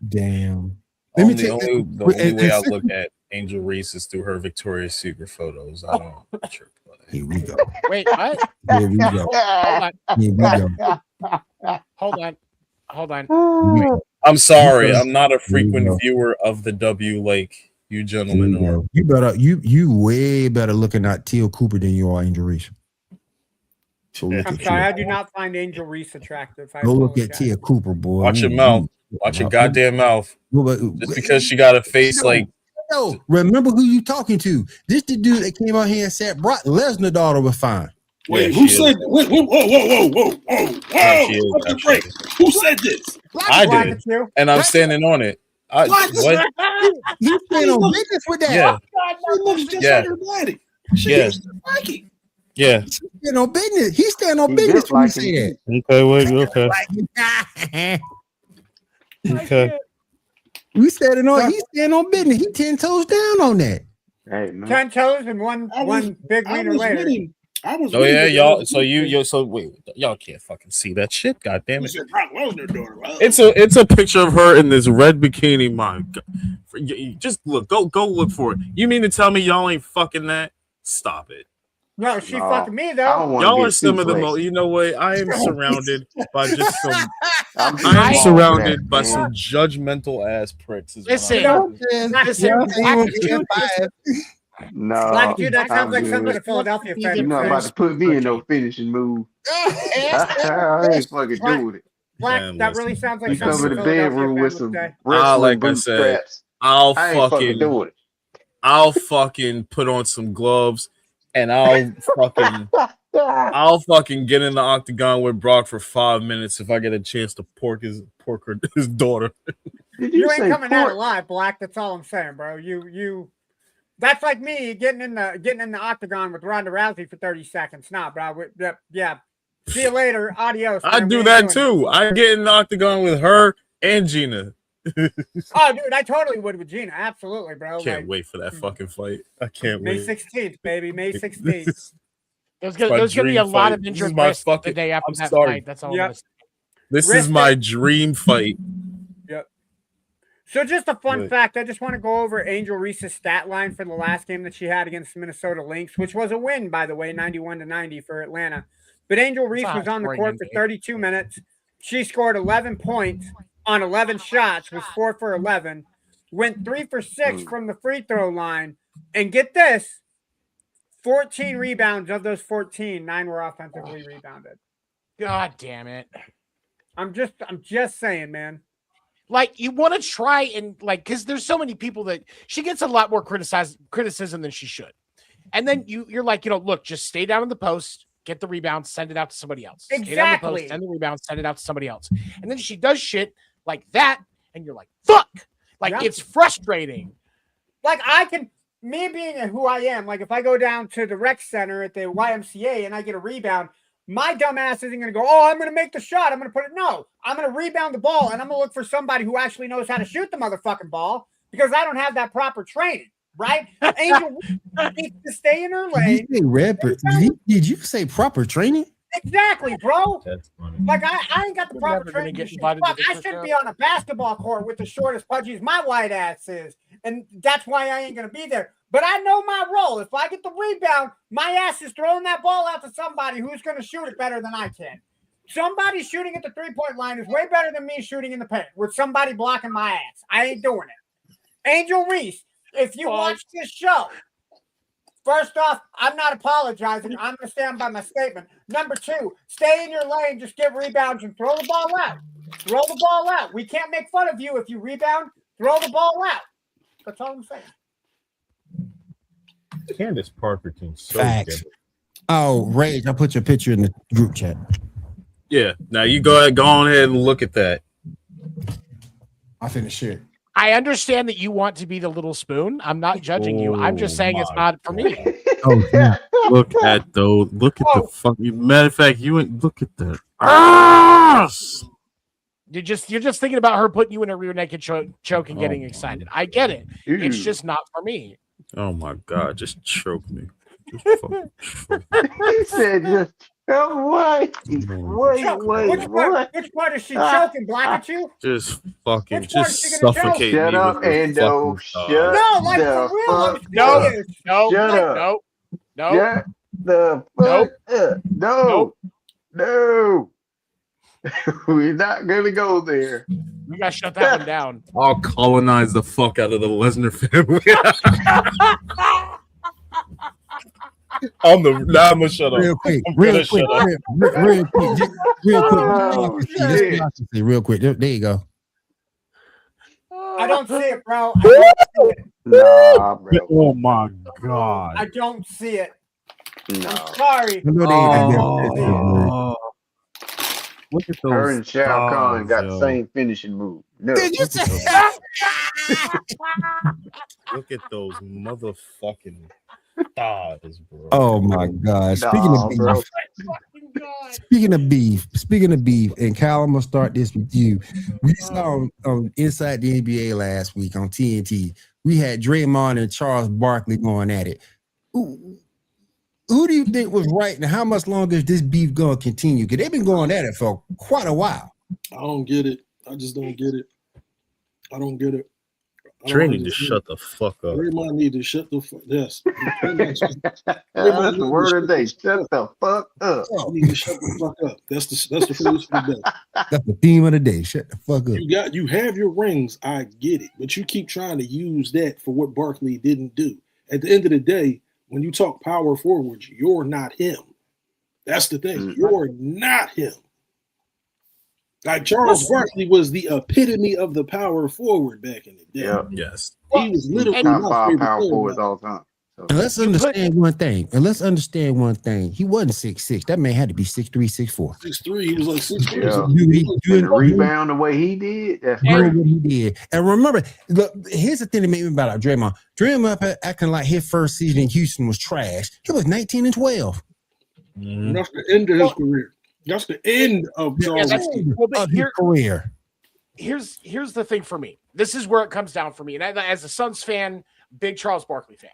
Damn. The only way I look at Angel Reese is through her Victoria's Secret photos. I don't. Here we go. Wait, what? Here we go. Hold on. I'm sorry. I'm not a frequent viewer of the W like you gentlemen are. You way better looking at Teal Cooper than you are Angel Reese. I'm sorry, I do not find Angel Reese attractive. Go look at Teal Cooper, boy. Watch your mouth. Watch your goddamn mouth. Just because she got a face like. No, remember who you talking to. This the dude that came out here and said Brock Lesnar daughter was fine. Wait, who said? Whoa! Who said this? I did, and I'm standing on it. What? You stand on business with that? Yeah. Yeah. He stand on business. He stand on business when you say that. Okay, wait. Okay. We standing on. He stand on business. He 10 toes down on that. Hey, man. 10 toes and one big wiener later. Y'all. So wait, y'all can't fucking see that shit. God damn it! It's a picture of her in this red bikini. My God. Just look. Go look for it. You mean to tell me y'all ain't fucking that? Stop it. No, she fucking me though. Y'all are some of the most. You know what? I am surrounded by just some. I am surrounded by some judgmental ass pricks. Listen. No, Black dude, that sounds I'm like good. something a Philadelphia fan You're would not say. about to put me in no finishing move. I ain't fucking doing it. Black, Man, that listen. really sounds like You something come in a the Philadelphia bedroom fan with would some say. wrestling Like I said, bootstraps. I'll I ain't fucking fucking doing it. I'll fucking put on some gloves and I'll fucking get in the octagon with Brock for 5 minutes if I get a chance to pork his daughter. Did You ain't say coming out pork? alive, Black. That's all I'm saying, bro. You. That's like me getting in the octagon with Ronda Rousey for 30 seconds. Nah, bro. Yeah. See you later. Adios. I man. do We ain't that doing too. I get in the octagon with her and Gina. it. Oh, dude, I totally would with Gina. Absolutely, bro. Can't wait for that fucking fight. I can't May wait. 16th, baby. May 16th. There's gonna be a lot of injured wrists the day after that fight. That's all I'm gonna say. This is my dream fight. Yep. So just a fun fact, I just want to go over Angel Reese's stat line for the last game that she had against the Minnesota Lynx, which was a win, by the way, 91-90 for Atlanta. But Angel Reese was on the court for 32 minutes. She scored 11 points on 11 shots, was 4 for 11, went 3 for 6 from the free throw line, and get this, 14 rebounds. Of those 14, 9 were offensively rebounded. God damn it. I'm just saying, man. Like, you want to try and, like, because there's so many people that she gets a lot more criticism than she should. And then you're like, look, just stay down in the post, get the rebound, send it out to somebody else. Exactly. Stay down in the post, send the rebound, send it out to somebody else. And then she does shit like that, and you're like, fuck. Like, it's frustrating. Like, me being who I am, like, if I go down to the rec center at the YMCA and I get a rebound, my dumb ass isn't going to go, oh, I'm going to make the shot. I'm going to put it. No, I'm going to rebound the ball, and I'm going to look for somebody who actually knows how to shoot the motherfucking ball because I don't have that proper training, right? Angel needs to stay in her lane. Did you say proper training? Exactly, bro. That's funny. Like, I ain't got the proper training. I shouldn't be on a basketball court with the shortest pudgies my white ass is. And that's why I ain't going to be there. But I know my role. If I get the rebound, my ass is throwing that ball out to somebody who's going to shoot it better than I can. Somebody shooting at the three-point line is way better than me shooting in the paint with somebody blocking my ass. I ain't doing it. Angel Reese, if you watch this show, first off, I'm not apologizing. I'm going to stand by my statement. Number 2, stay in your lane. Just get rebounds and throw the ball out. Throw the ball out. We can't make fun of you if you rebound. Throw the ball out. That's all I'm saying. Candace Parkerton. So Facts. Oh, Rage, I put your picture in the group chat. Yeah. Now you go on ahead and look at that. I finished shit. I understand that you want to be the little spoon. I'm not judging you. I'm just saying it's not for me. Oh, yeah. Look at those. Look at the fucking. Matter of fact, you went. Look at that. Ass! You're just thinking about her putting you in a rear naked choke and getting excited. I get it. It's just not for me. Oh my god! Just choke me. Just fucking choke. He said, "Just wait. Which part is she choking? Black at you? Just fucking, just suffocate Shut me. up, with your Endo. fucking Shut No, like the for real. fuck No, up. no, Shut up. no, no, Shut the fuck up. No. No. We're not gonna go there. We gotta shut that one down. I'll colonize the fuck out of the Lesnar family. I'm gonna shut up. Real quick, I'm real gonna quick, shut up. real quick, just real quick. Oh, This is what I can see real quick. There you go. I don't see it, bro. I don't see it. Nah, bro. Oh my god. I don't see it. No. I'm sorry. Oh. Look at those. Her and Shao Kahn got yo. the same finishing move. No. Did you say? Look at those motherfucking thighs, bro. Oh my god! Nah, Speaking of beef, and Kyle, I'm gonna start this with you. We saw on Inside the NBA last week on TNT. We had Draymond and Charles Barkley going at it. Who do you think was right, and how much longer is this beef gonna continue? Because they've been going at it for quite a while. I don't get it. I just don't get it. I don't get it. Dre need to shut the fuck up. Draymond need to shut the fuck. Yes. That's the word of the day. Shut the fuck up. You need to shut the fuck up. That's the phrase for the day. That's the theme of the day. Shut the fuck up. You have your rings. I get it, but you keep trying to use that for what Barkley didn't do. at the end of the day, when you talk power forwards, you're not him. That's the thing. You're not him. Like Charles Barkley was the epitome of the power forward back in the day. Yeah. Yes. He was literally top my 5 favorite power player. forwards all the time. So. And let's understand one thing. He wasn't 6'6". That man had to be 6'3", 6'4". 6'3", he was like 6'3". Yeah. And the rebound the way he did, that's great. What he did. And remember, look, here's the thing that made me about Draymond. Draymond acting like his first season in Houston was trash. He was 19 and 12. That's the end of his career. That's the end of Charles his career. Here's the thing for me. This is where it comes down for me. And as a Suns fan, big Charles Barkley fan.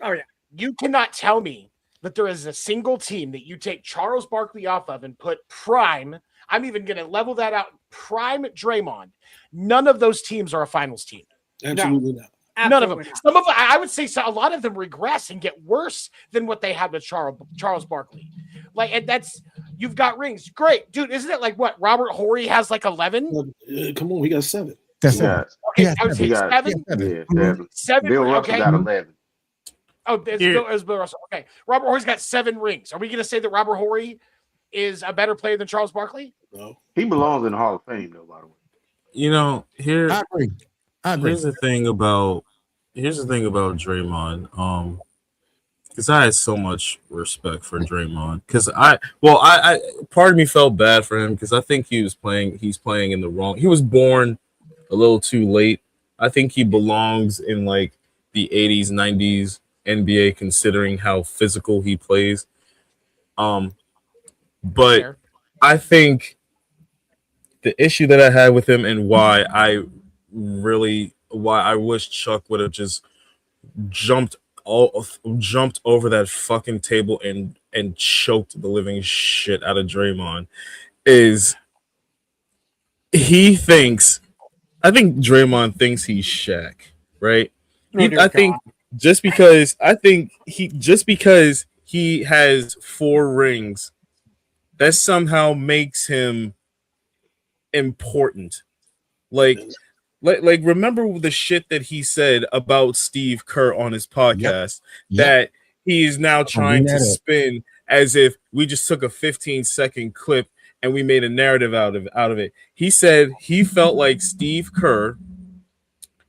Oh yeah. You cannot tell me that there is a single team that you take Charles Barkley off of and put prime. I'm even going to level that out. Prime Draymond. None of those teams are a finals team. Absolutely not. None of them. Some of them, I would say, a lot of them regress and get worse than what they had with Charles Barkley. Like, and that's, you've got rings, great, dude. Isn't it like what Robert Horry has like 11? Come on, he got 7. That's it. Okay, I would say 7. Yeah, 7. Bill Russell got 11. Oh, it's Bill Russell. Okay, Robert Horry's got 7 rings. Are we going to say that Robert Horry is a better player than Charles Barkley? No, he belongs in the Hall of Fame, though. By the way, you know, I agree. Here's the thing about Draymond. Because I had so much respect for Draymond. Because I part of me felt bad for him because I think he's playing in the wrong. He was born a little too late. I think he belongs in like the 80s, 90s NBA, considering how physical he plays. But I think the issue that I had with him and why I wish Chuck would have just jumped over that fucking table and choked the living shit out of Draymond is I think Draymond thinks he's Shaq, right? I think just because he has 4 rings, that somehow makes him important. Like remember the shit that he said about Steve Kerr on his podcast that he is now trying to spin as if we just took a 15-second clip and we made a narrative out of it. He said he felt like Steve Kerr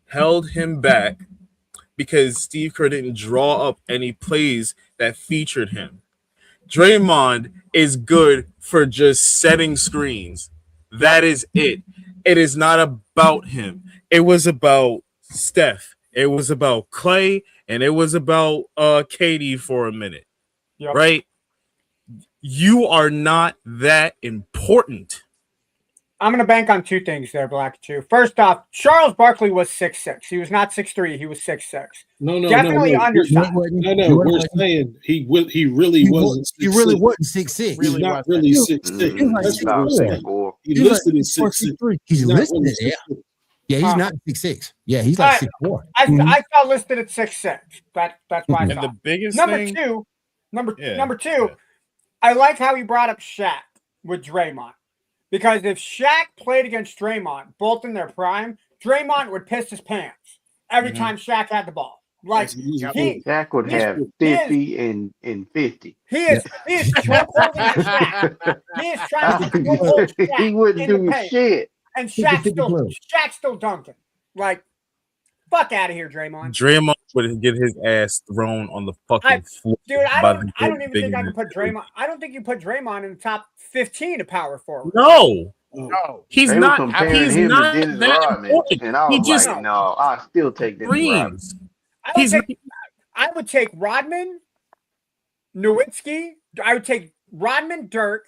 held him back because Steve Kerr didn't draw up any plays that featured him. Draymond is good for just setting screens. That is it. It is not about him. It was about Steph. It was about Clay, and it was about KD for a minute. Yep. Right? You are not that important. I'm going to bank on 2 things there, Black 2. First off, Charles Barkley was 6'6". He was not 6'3". He was 6'6". No. Definitely undersized. No. We're saying he really wasn't 6'6". He really wasn't 6'6". He's not really 6'6". He listed as 6'6". He's listed it. Yeah, he's not 6'6". Yeah, he's like 6'4". I saw listed at 6'6". That's why I and saw. The biggest number thing, number two, I like how he brought up Shaq with Draymond. Because if Shaq played against Draymond, both in their prime, Draymond would piss his pants every time Shaq had the ball. Like Shaq would have 50 and 50. He is choke holding Shaq. He is trying to choke hold Shaq. He wouldn't do shit. And Shaq's still dunking. Like, fuck out of here, Draymond. Draymond would get his ass thrown on the fucking floor. Dude, I don't even think I can put Draymond. I don't think you put Draymond in the top 15 of power forward. No. He's not that important. And I was like, no, I still take this. I would take Rodman, Nowitzki. I would take Rodman, Dirk,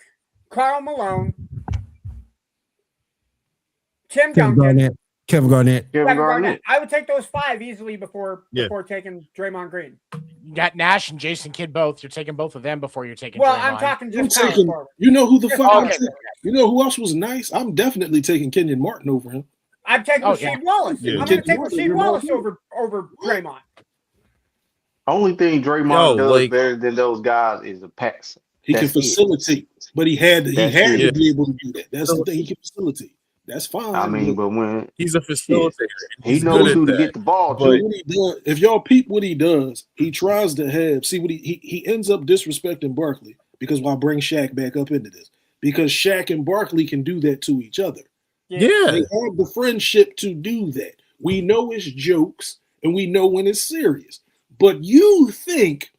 Karl Malone, Kevin Garnett. I would take those 5 easily before taking Draymond Green. You got Nash and Jason Kidd both. You're taking both of them before you're taking. Well, Draymond. I'm talking just you know who the fuck? You know who else was nice? I'm definitely taking Kenyon Martin over him. I'm taking Rasheed Wallace. I'm going to take Rasheed Wallace over Draymond. Only thing Draymond does better than those guys is a pass. He can facilitate, but he had to be able to do that. That's the thing. He can facilitate. That's fine. I mean, but when He's a facilitator. he He's knows good who at to that. get the ball But to. What he does, if y'all peep what he does, he tries to have see what he ends up disrespecting Barkley because I'll bring Shaq back up into this because Shaq and Barkley can do that to each other. Yeah. They have the friendship to do that. We know it's jokes and we know when it's serious. But you think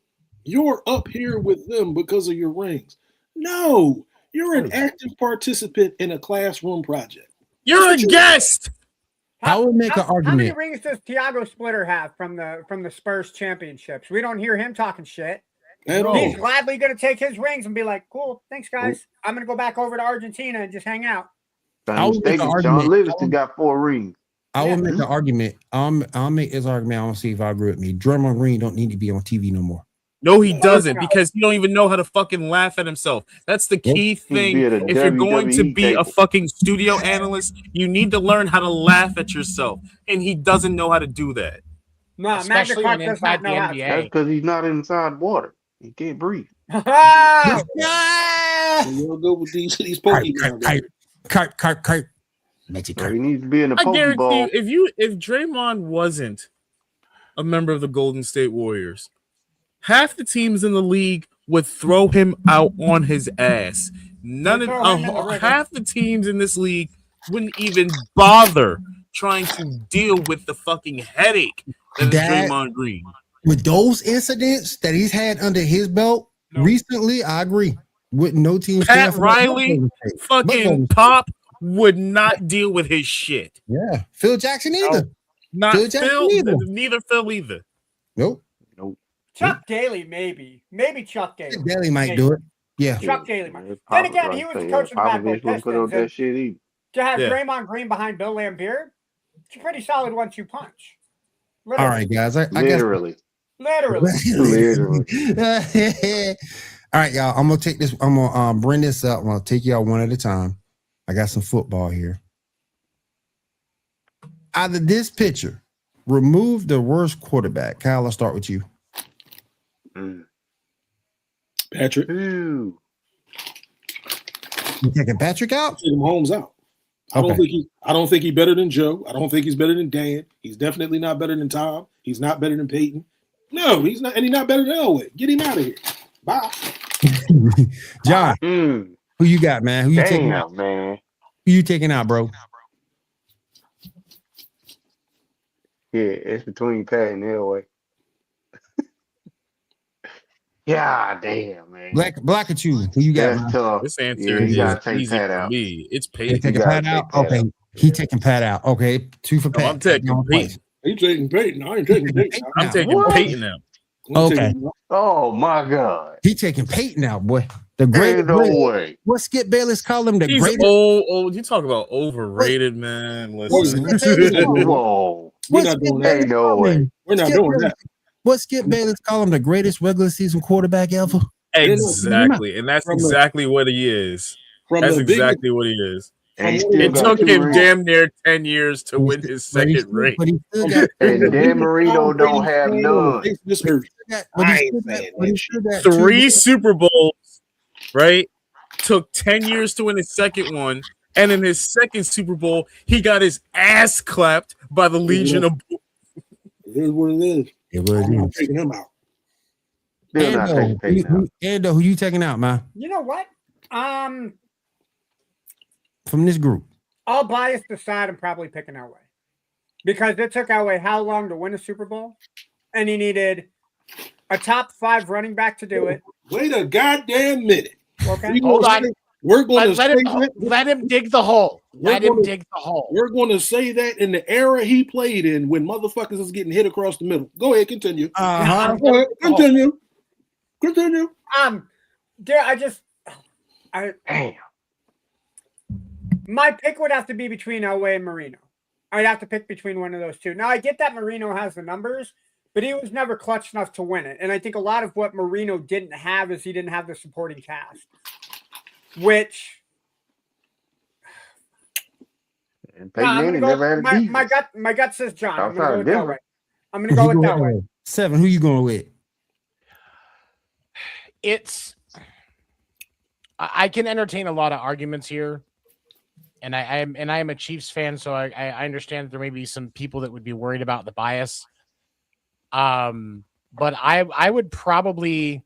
you're up here with them because of your rings. No, you're an active participant in a classroom project. You're a guest. I would make an How many argument. rings does Thiago Splitter have from the Spurs championships? We don't hear him talking shit. At all. He's gladly going to take his rings and be like, "Cool, thanks, guys. I'm going to go back over to Argentina and just hang out." I would make an John argument. Livingston got 4 rings. I will make an argument. I'll make this argument. I want to see if I agree with me. Draymond Green don't need to be on TV no more. No, he doesn't, because he don't even know how to fucking laugh at himself. That's the key thing. be at a If you're going to WWE be a table. fucking studio analyst, you need to learn how to laugh at yourself. And he doesn't know how to do that. No, Magna Especially Clark when does not inside the know how. NBA. That's because he's not inside water. He can't breathe. Oh! We'll go with these Pokemon guys. Kurt. Magic So he Kurt. needs to be in the I guarantee Pokeball. you, if Draymond wasn't a member of the Golden State Warriors, half the teams in the league would throw him out on his ass. Half the teams in this league wouldn't even bother trying to deal with the fucking headache that is Draymond Green. With those incidents that he's had under his belt recently, I agree. With no team. Pat Riley, fucking Pop, would not deal with his shit. Yeah, Phil Jackson either. Not Phil Jackson Phil. either. Neither Phil either. Nope. Chuck Daly, maybe Chuck Daly. Daly might do it. Yeah. Chuck Daly might. Then again, he was the coach of the Bad Boy Pistons. That shit either. To have Yeah. Draymond Green behind Bill Laimbeer, it's a pretty solid 1-2 punch. All right, guys. I guess. Literally. Literally. All right, y'all. I'm gonna take this. I'm gonna bring this up. I'm gonna take y'all one at a time. I got some football here. Out of this picture, remove the worst quarterback. Kyle, I'll start with you. Patrick. Ooh. You taking Patrick out? Taking Mahomes out. I don't think he's better than Joe. I don't think he's better than Dan. He's definitely not better than Tom. He's not better than Peyton. No, he's not, and he's not better than Elway. Get him out of here. Bye. John, who you got, man? Who you taking out, man? Who you taking out, bro? Yeah, it's between Pat and Elway. Yeah, damn, man. Black at you. Who you got? That's tough. This answer you gotta is take easy Pat for out. me. It's You Peyton. taking Pat out? Okay. He taking Pat out. Okay. 2 for Pat. I'm taking Peyton. He's taking Peyton. I ain't taking Peyton. I'm taking Peyton out. Okay. Oh my God. He taking Peyton out, boy. The greatest. No way. What Skip Bayless call him? The He's greatest. old. You talk about overrated, man. Listen. Whoa. We're not doing that. Ain't no way. We're not doing that. What Skip Bayless call him? The greatest regular season quarterback ever. Exactly, and that's exactly what he is. That's exactly what he is. It took him damn near 10 years to win his second ring. And Dan Marino don't have none. 3 Super Bowls, right? Took 10 years to win his second one. And in his second Super Bowl, he got his ass clapped by the Legion of It is what it is. I'm taking him out. Ando, who you taking out, man? You know what? From this group. I'll bias the side and probably picking Elway. Because it took Elway how long to win a Super Bowl? And he needed a top 5 running back to do it. Wait a goddamn minute. Okay. Hold on. We're going to let him dig the hole. Let him dig the hole. We're going to say that in the era he played in, when motherfuckers was getting hit across the middle. Go ahead, continue. Go ahead, continue. Continue. Damn. My pick would have to be between Elway and Marino. I'd have to pick between one of those two. Now, I get that Marino has the numbers, but he was never clutch enough to win it. And I think a lot of what Marino didn't have is he didn't have the supporting cast, which my gut says John. I'm going to go with Elway. I'm going to go with Elway. 7, who you going with? I can entertain a lot of arguments here. and I am a Chiefs fan, so I understand that there may be some people that would be worried about the bias. But I would probably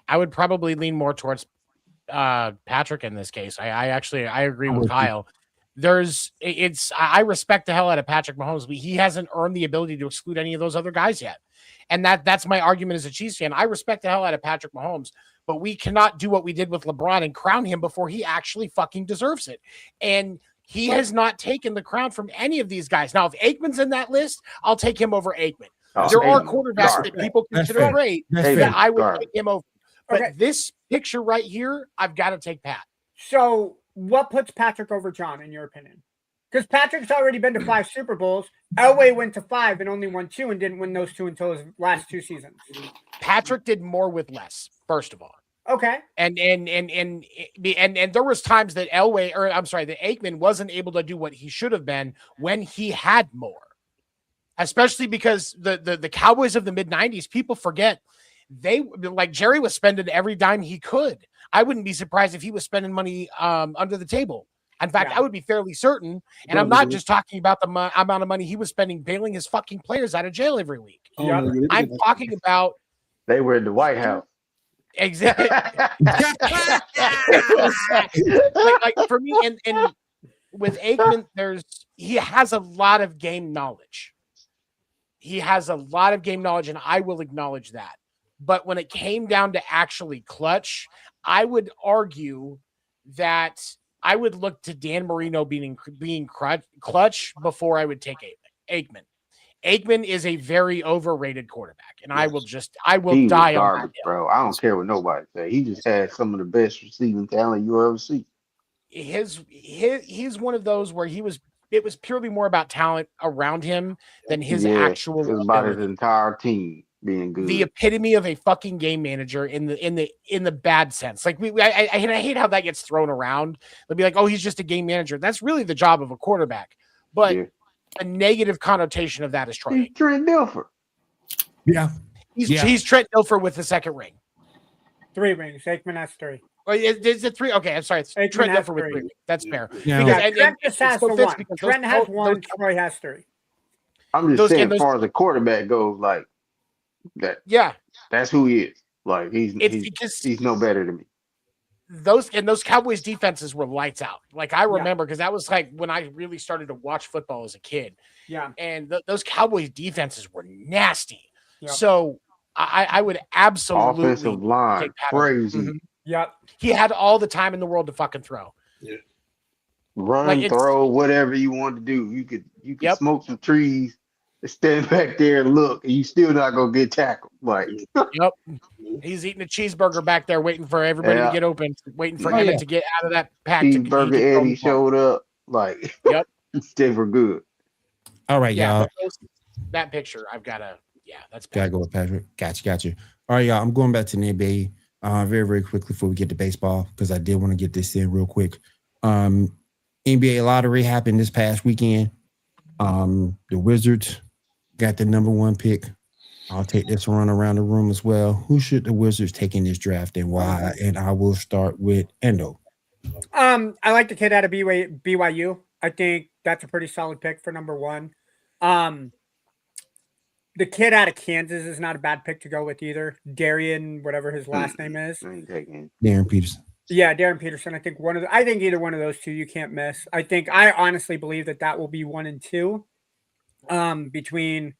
lean more towards Patrick in this case. I agree with Kyle. I respect the hell out of Patrick Mahomes, but he hasn't earned the ability to exclude any of those other guys yet. And that's my argument as a Chiefs fan. I respect the hell out of Patrick Mahomes, but we cannot do what we did with LeBron and crown him before he actually fucking deserves it. And he has not taken the crown from any of these guys. Now, if Aikman's in that list, I'll take him over Aikman. There are quarterbacks that people consider great that I would take him over. But this picture right here, I've got to take Pat. So what puts Patrick over John, in your opinion? Because Patrick's already been to 5 Super Bowls. Elway went to 5 and only won 2 and didn't win those 2 until his last 2 seasons. Patrick did more with less, first of all. Okay. And there was times that that Aikman wasn't able to do what he should have been when he had more. Especially because the Cowboys of the mid-90s, people forget, Jerry was spending every dime he could. I wouldn't be surprised if he was spending money under the table. In fact, I would be fairly certain, and I'm not just talking about the amount of money he was spending bailing his fucking players out of jail every week. I'm talking about they were in the White House. Exactly. like for me, and with Aikman, he has a lot of game knowledge. He has a lot of game knowledge, and I will acknowledge that. But when it came down to actually clutch, I would argue that I would look to Dan Marino being clutch before I would take Aikman. Aikman is a very overrated quarterback, and I will die on that, bro. I don't care what nobody say. He just had some of the best receiving talent you ever see. He's one of those where it was purely more about talent around him than his actual. It was about his entire team being good. The epitome of a fucking game manager in the bad sense. Like I hate how that gets thrown around. They'll be like, "Oh, he's just a game manager." That's really the job of a quarterback. But a negative connotation of that is Troy. He's Trent Dilfer. Yeah. He's Trent Dilfer with the second ring. 3 rings. Aikman has 3. Oh, is it 3? Okay, I'm sorry. It's Aikman Trent has Dilfer with 3. 3. That's fair. Yeah. Trent just has the 1. Trent has 1. Troy has 3. I'm just saying, as far as the quarterback goes, like that. Yeah, that's who he is. Like he's no better than me. Those Cowboys defenses were lights out. Like I remember because that was like when I really started to watch football as a kid. Yeah, and those Cowboys defenses were nasty. Yep. So I would absolutely offensive line crazy. Mm-hmm. Yep, he had all the time in the world to fucking throw. Yeah, run, throw, whatever you want to do. You could smoke some trees. Stand back there and look, and you still not gonna get tackled. Like, he's eating a cheeseburger back there, waiting for everybody to get open, waiting for Emmett to get out of that pack. Cheeseburger Eddie showed up. Like, they were good. All right, y'all. That picture, I've got to. Yeah, that's bad. Gotta go with Patrick. Got you. All right, y'all. I'm going back to the NBA very, very quickly before we get to baseball because I did want to get this in real quick. NBA lottery happened this past weekend. The Wizards got the number 1 pick. I'll take this run around the room as well. Who should the Wizards take in this draft and why? And I will start with Endo. I like the kid out of BYU. I think that's a pretty solid pick for number 1. The kid out of Kansas is not a bad pick to go with either. Darian, whatever his last name is. Darren Peterson. Yeah, Darren Peterson. I think either one of those two you can't miss. I honestly believe that will be 1 and 2 between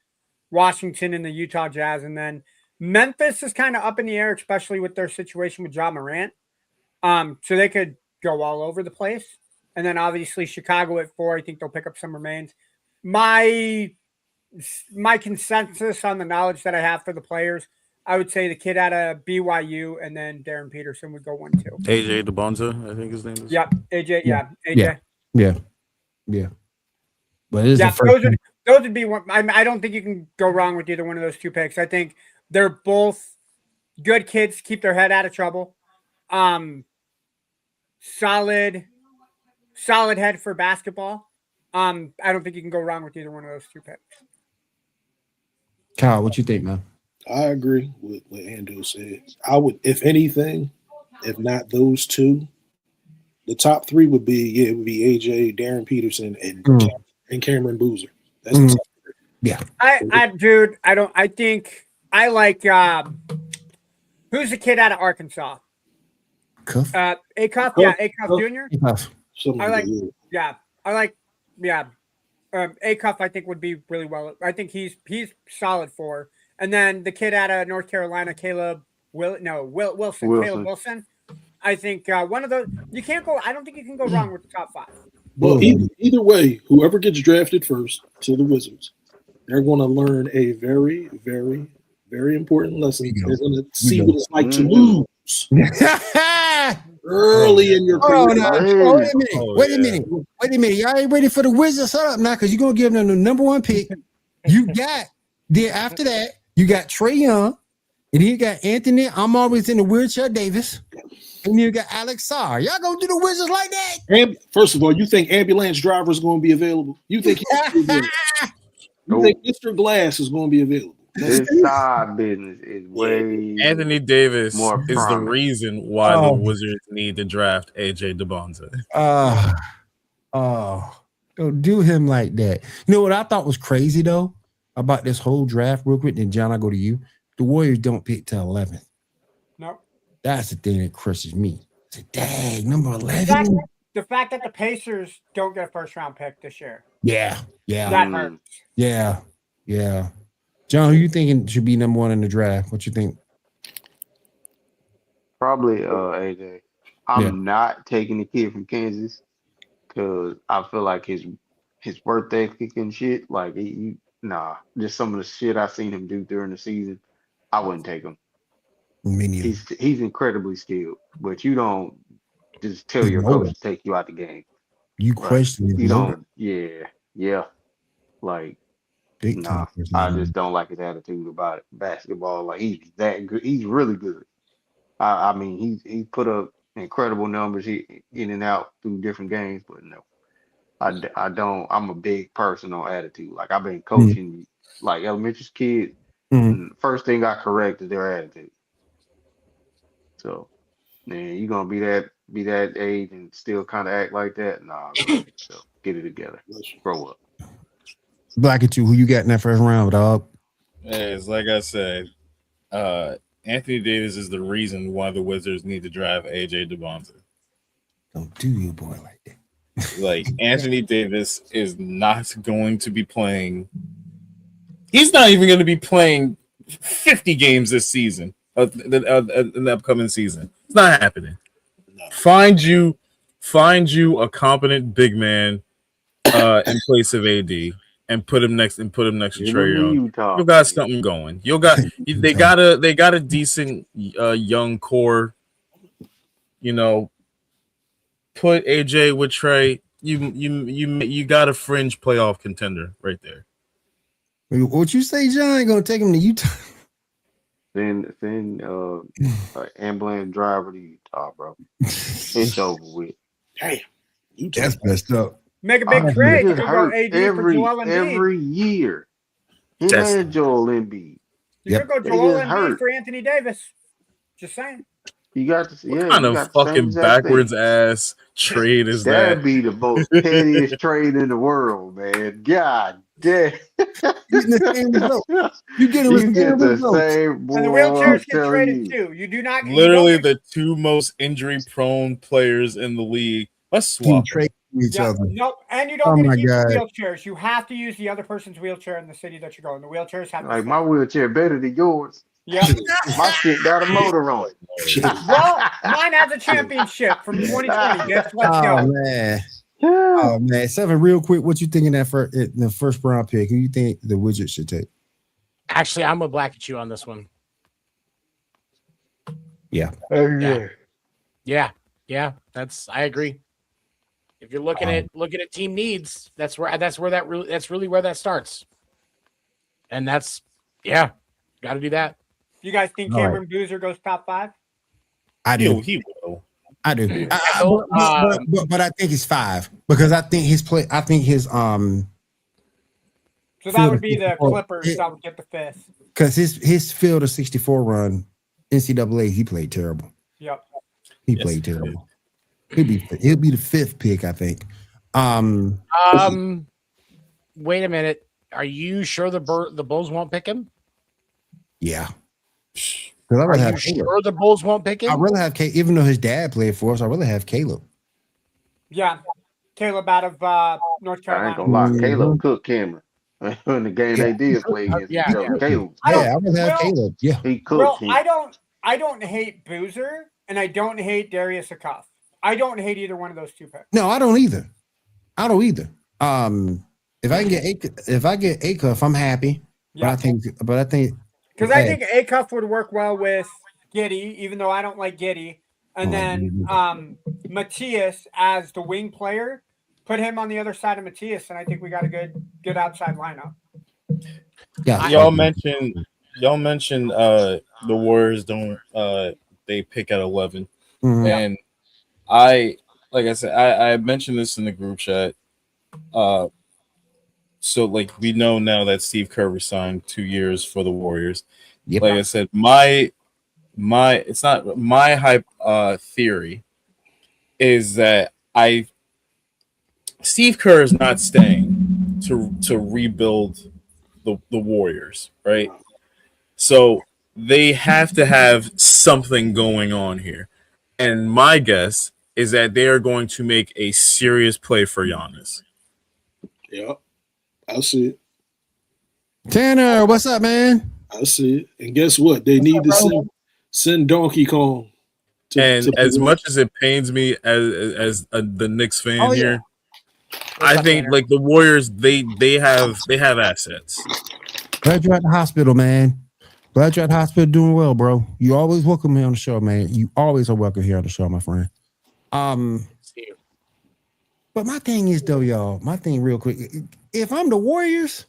Washington and the Utah Jazz. And then Memphis is kind of up in the air, especially with their situation with Ja Morant. So they could go all over the place. And then obviously Chicago at 4. I think they'll pick up some remains. My consensus on the knowledge that I have for the players, I would say the kid out of BYU and then Darren Peterson would go 1, 2. AJ DeBonza, I think his name is. Yep, AJ. Yeah, AJ. Yeah. But those would be one. I don't think you can go wrong with either one of those 2 picks. I think they're both good kids. Keep their head out of trouble. Solid head for basketball. I don't think you can go wrong with either one of those 2 picks. Kyle, what you think, man? I agree with what Ando said. I would, if anything, if not those 2, The top three would be it would be AJ, Darren Peterson, and Cameron Boozer. That's the top three. Yeah. I think I like who's the kid out of Arkansas? Cuff? Acuff, yeah, Acuff Jr. Acuff I think would be really well. I think he's solid for. And then the kid out of North Carolina, Caleb Wilson. I think one of those you can't go. I don't think you can go wrong with the top five. Well, either way, whoever gets drafted first to the Wizards, they're going to learn a very, very, very important lesson. They're going to see what it's like to lose early in your career. Wait a minute. Y'all ain't ready for the Wizards up now because you're going to give them the number one pick. You got then after that, you got Trae Young, and then you got Anthony. I'm always in the wheelchair Davis. And you got Alex Sarr. Y'all gonna do the Wizards like that? First of all, you think ambulance driver is going to be available? You think you think Mr. Glass is going to be available? This side business is way Anthony Davis more is the reason why the Wizards need to draft AJ DeBonza. Don't do him like that. You know what I thought was crazy though about this whole draft, real quick. And John, I go to you. The Warriors don't pick till 11th. Nope. That's the thing that crushes me. It's like, dang, number 11. The fact that the Pacers don't get a first round pick this year. Yeah. That hurts. Yeah. John, who you thinking should be number one in the draft? What you think? Probably AJ. I'm not taking the kid from Kansas because I feel like his work ethic and shit, like just some of the shit I seen him do during the season, I wouldn't take him. Me neither. He's incredibly skilled, but you don't just tell your coach to take you out the game. You question it. You don't. Yeah. Like, I just don't like his attitude about it. Basketball. Like he's that good. He's really good. I mean, he put up incredible numbers in and out through different games, but no, I don't. I'm a big person on attitude. Like I've been coaching like elementary kids. And the first thing I correct is their attitude. So, man, you gonna be that age and still kind of act like that? Nah, so get it together. Grow up. Black at you. Who you got in that first round, dog? It's like I said, Anthony Davis is the reason why the Wizards need to draft AJ DeBonza. Don't do your boy like that. Like Anthony Davis is not going to be playing. He's not even going to be playing 50 games this season. In the upcoming season, it's not happening. No. Find you a competent big man in place of AD and put him next to Trae Young. You got something going. They got a decent young core. You know, put AJ with Trae. You got a fringe playoff contender right there. What you say, John? Ain't gonna take him to Utah. Then ambulance driver to Utah, bro. It's over with. Damn, that's messed up. Make a big trade. You can go AD for Joel Embiid. Every year. Him and Joel Embiid. You could go Joel Embiid for Anthony Davis. Just saying. You got to see. What kind of fucking backwards ass trade is that? That'd be the most pettiest trade in the world, man. God damn. You get the same. Boy, and the wheelchairs get traded too. You do not. Literally the two most injury-prone players in the league. Let's swap each other. Nope, and you don't get to use wheelchairs. You have to use the other person's wheelchair in the city that you're going. The wheelchairs have like my wheelchair better than yours. Yeah, my shit got a motor on it. Well, mine has a championship from 2020. Guess what? Oh man, Seven, real quick, what you thinking that for the first round pick? Who you think the Wizards should take? Actually, I'm a black at you on this one. Yeah. That's I agree. If you're looking at team needs, that's really where that starts. And that's got to do that. You guys think Cameron Boozer goes top 5? I do. He will. I do. But I think it's 5 because I think his play. I think his So that would be the Clippers that would get the 5th. Because his field of 64 run NCAA, he played terrible. Yep. He played terrible. He'll be the 5th pick, I think. Wait a minute. Are you sure the Bulls won't pick him? Yeah. Are you sure the Bulls won't pick him? I'd rather have Caleb, even though his dad played for us. I'd rather have Caleb. Yeah, Caleb out of North Carolina. I ain't gonna lie, Caleb cooked Cameron in the game they did play against each other. Caleb, I would have Caleb. Yeah, he cooked. I don't hate Boozer, and I don't hate Darius Akaf. I don't hate either one of those two picks. No, I don't either. If I get Acuff, I'm happy. Yeah. But I think because I think Acuff would work well with Giddey, even though I don't like Giddey. And then Matthias as the wing player, put him on the other side of Matthias, and I think we got a good outside lineup. Yeah, y'all mentioned the Warriors don't they pick at 11, and like I said, I mentioned this in the group chat. So like we know now that Steve Kerr signed 2 years for the Warriors. Yep. Like I said, it's not my hype theory is that Steve Kerr is not staying to rebuild the Warriors, right? So they have to have something going on here. And my guess is that they are going to make a serious play for Giannis. Yep. I see it. Tanner, what's up, man? I see it. And guess what? They need to send Donkey Kong. As much as it pains me as the Knicks fan here, I think like the Warriors, they have assets. Glad you're at the hospital, man. Glad you're at the hospital doing well, bro. You always welcome here on the show, man. You always are welcome here on the show, my friend. But my thing is though, y'all, real quick. If I'm the Warriors,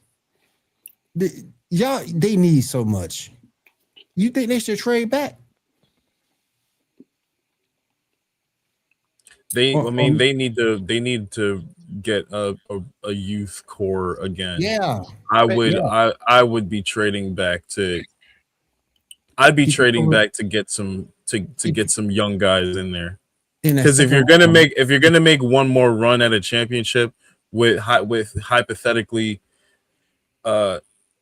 they need so much. You think they should trade back? They need to get a youth core again. Yeah. I would be trading back to get some young guys in there. Because if you're gonna make one more run at a championship with hypothetically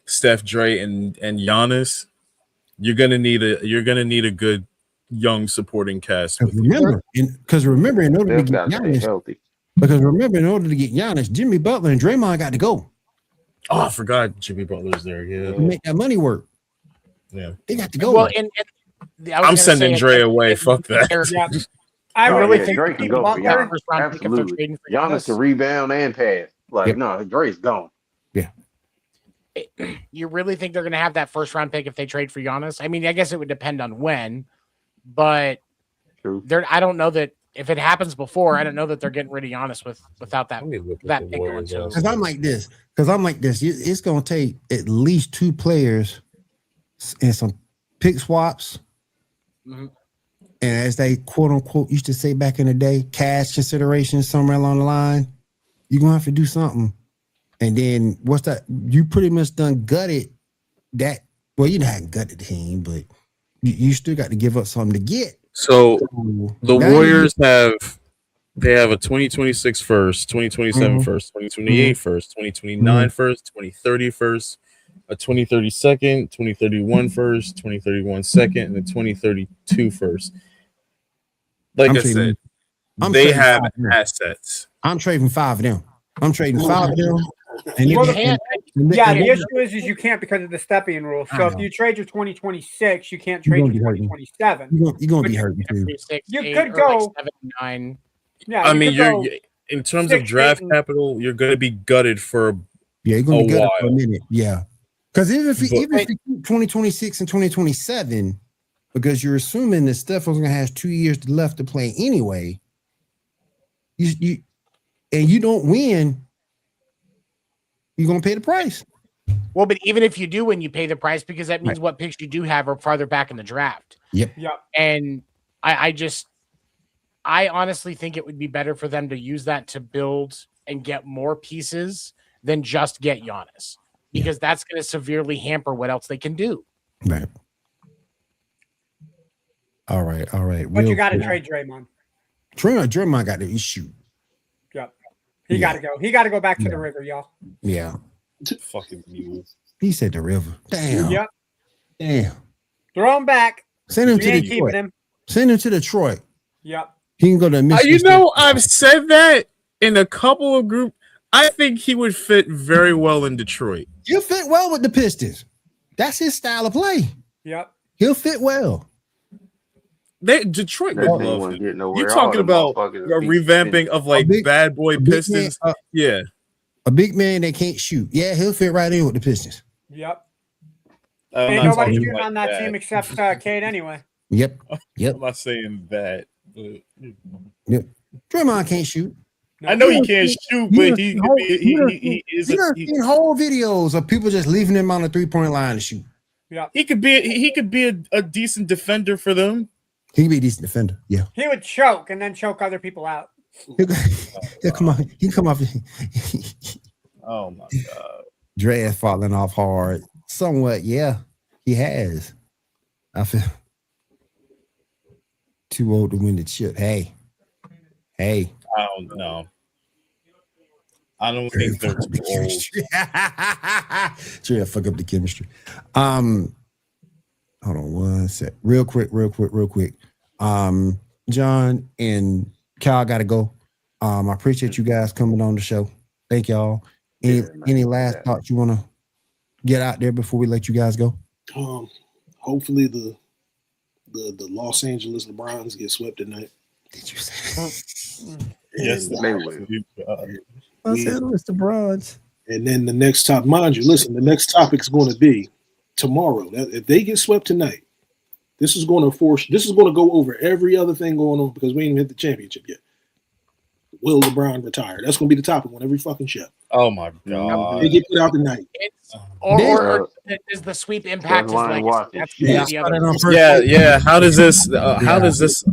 Steph, Dre, and Giannis, you're gonna need a good young supporting cast. Remember, in order to get Giannis, Jimmy Butler and Draymond got to go. Oh, I forgot Jimmy Butler's there. Yeah, make that money work. Yeah, they got to go. Well, I'm sending Dre away. Fuck that. I really think Drake can go for Giannis. Absolutely, Giannis can rebound and pass. No, Drake's gone. Yeah. You really think they're going to have that first round pick if they trade for Giannis? I mean, I guess it would depend on when, but I don't know that if it happens before. I don't know that they're getting rid of Giannis without that pick going to. Because I'm like this. It's going to take at least 2 players and some pick swaps. Mm-hmm. And as they quote unquote used to say back in the day, cash considerations somewhere along the line, you're gonna have to do something. And then what's that? You pretty much done gutted that. Well, you haven't gutted the team, but you still got to give up something to get. So the Warriors have a 2026 first, 2027 first, 2028 first, 2029 first, 2030 first, a 2030 second, 2031 first, 2031 second, and a 2032 first. Like I said, they have assets. I'm trading 5 of them. I'm trading 5 of them. The issue is you can't because of the stepping rule. So if you trade your 2026, you can't trade your 2027. You're going to be hurting too. You could go 7, 9. Yeah, I mean, you're in terms of draft capital, you're going to be gutted for you're going to be gutted for a minute. Yeah, because even if you keep 2026 and 2027. Because you're assuming that Steph going to have 2 years left to play anyway. You don't win, you're going to pay the price. Well, but even if you do win, you pay the price because that means what picks you do have are farther back in the draft. Yep. And I honestly think it would be better for them to use that to build and get more pieces than just get Giannis because that's going to severely hamper what else they can do. Right. All right. But you got to trade Draymond. Draymond got to shoot. Yep. He got to go. He got to go back to the river, y'all. Yeah. Fucking mule. He said the river. Damn. Yep. Damn. Throw him back. Send him We to ain't Detroit. keeping him. Send him to Detroit. Yep. He can go to Michigan. You know, I've said that in a couple of groups. I think he would fit very well in Detroit. He'll fit well with the Pistons. That's his style of play. Yep. He'll fit well. Detroit would That thing love won't it. get nowhere. You're All talking them about a motherfuckers revamping of like bad boy Pistons. Yeah. A big man that can't shoot. Yeah, he'll fit right in with the Pistons. Yep. I'm Ain't not nobody talking shooting like on that team except Cade anyway. Yep. I'm not saying that. But... Yep. Draymond can't shoot. I know he can't shoot, but he is. You done seen whole videos of people just leaving him on the 3-point line to shoot. Yeah, he could be a decent defender for them. He could be a decent defender. Yeah, he would choke and then choke other people out. He'll come off. He come off. Oh my god, Dre has fallen off hard. Somewhat, yeah, he has. I feel too old to win the chip. Hey. I don't know. I don't think they're too old. Dre, fuck up the chemistry. Hold on one sec. Real quick. John and Cal gotta go. I appreciate you guys coming on the show. Thank y'all. Any last thoughts you want to get out there before we let you guys go? Hopefully the Los Angeles LeBrons get swept tonight. Did you say that? Yes, they will. Los Angeles LeBrons. And then the next topic, mind you, listen, the next topic is going to be tomorrow. If they get swept tonight, this is going to go over every other thing going on because we ain't even hit the championship yet. Will LeBron retire? That's going to be the topic on every fucking show. Oh my god! They get put out tonight. Or does the sweep impact his legacy? That's the other. Yeah. How does this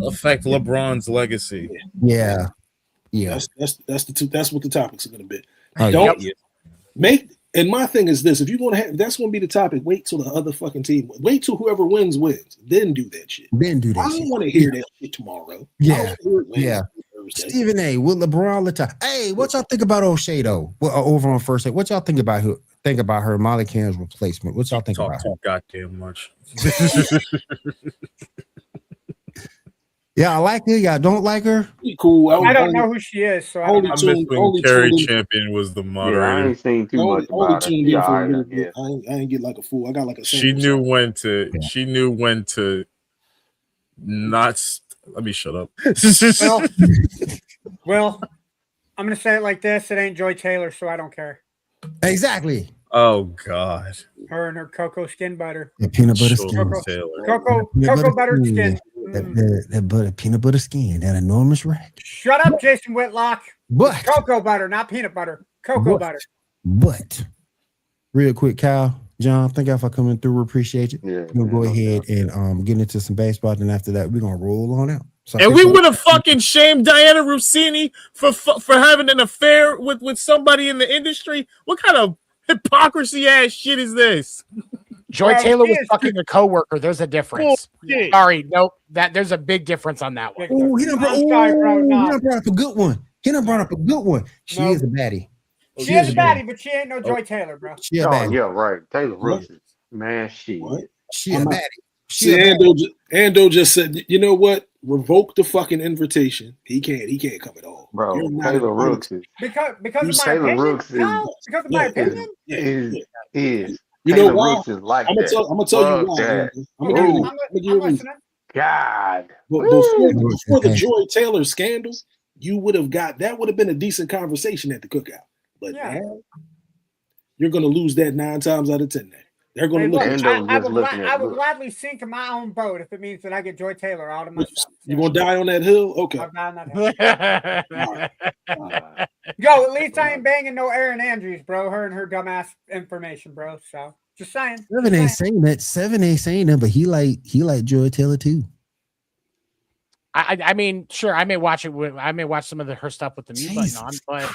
affect LeBron's legacy? Yeah. That's what the topics are going to be. Oh, And my thing is this: if you're going to have, that's going to be the topic. Wait till the other fucking team. Wait till whoever wins. Then do that shit. I don't want to hear that shit tomorrow. Yeah. Stephen A. Will LeBron retire? Hey, what y'all think about O'Shea though? Over on first take, what y'all think about her? Think about her, Molly Cam's replacement. What y'all think about her? Goddamn much. Yeah, I like her. Y'all don't like her? Cool. I don't know who she is, so I don't know. When Carrie Champion was the moderator. I ain't seen too much about her. I ain't get like a fool. I got like a. She knew when to not. Let me shut up. Well, I'm gonna say it like this: it ain't Joy Taylor, so I don't care. Exactly. Oh God. Her and her cocoa skin butter. The peanut butter skin. Cocoa butter skin. That peanut butter skin. That enormous rack. Shut up, Jason Whitlock. But cocoa butter, not peanut butter. Cocoa butter. But real quick, Kyle, John, thank y'all for coming through. We appreciate it. Yeah, we'll go ahead and get into some baseball. And after that, we're gonna roll on out. So and we would have fucking shamed Diana Rossini for having an affair with somebody in the industry. What kind of hypocrisy ass shit is this? Joy Taylor was fucking a coworker. There's a difference. Sorry, nope. There's a big difference on that one. Oh, he done brought up a good one. She is a baddie. She is a baddie, but she ain't no Joy Taylor, bro. She a baddie. Yeah, right. Taylor Rooks, man, she a baddie. Ando just said, you know what? Revoke the fucking invitation. He can't come at all. Bro, Taylor Rooks is because of my Taylor opinion. Rooks No, because of my opinion. Is you Taylor know why? Rooks is like I'm gonna tell you why. I'm listening. God. Before the Joy Taylor scandal, you would have that would have been a decent conversation at the cookout. But now you're gonna lose that 9 times out of 10 now. They're going to look. I would gladly sink in my own boat if it means that I get Joy Taylor out of myself. You going to die on that hill? Okay. I'll die on that hill. Yo, at least I ain't banging no Erin Andrews, bro. Her and her dumbass information, bro. So just saying. Seven ain't saying that, but he like Joy Taylor too. I mean, sure, I may watch it. I may watch some of her stuff with the mute button on, but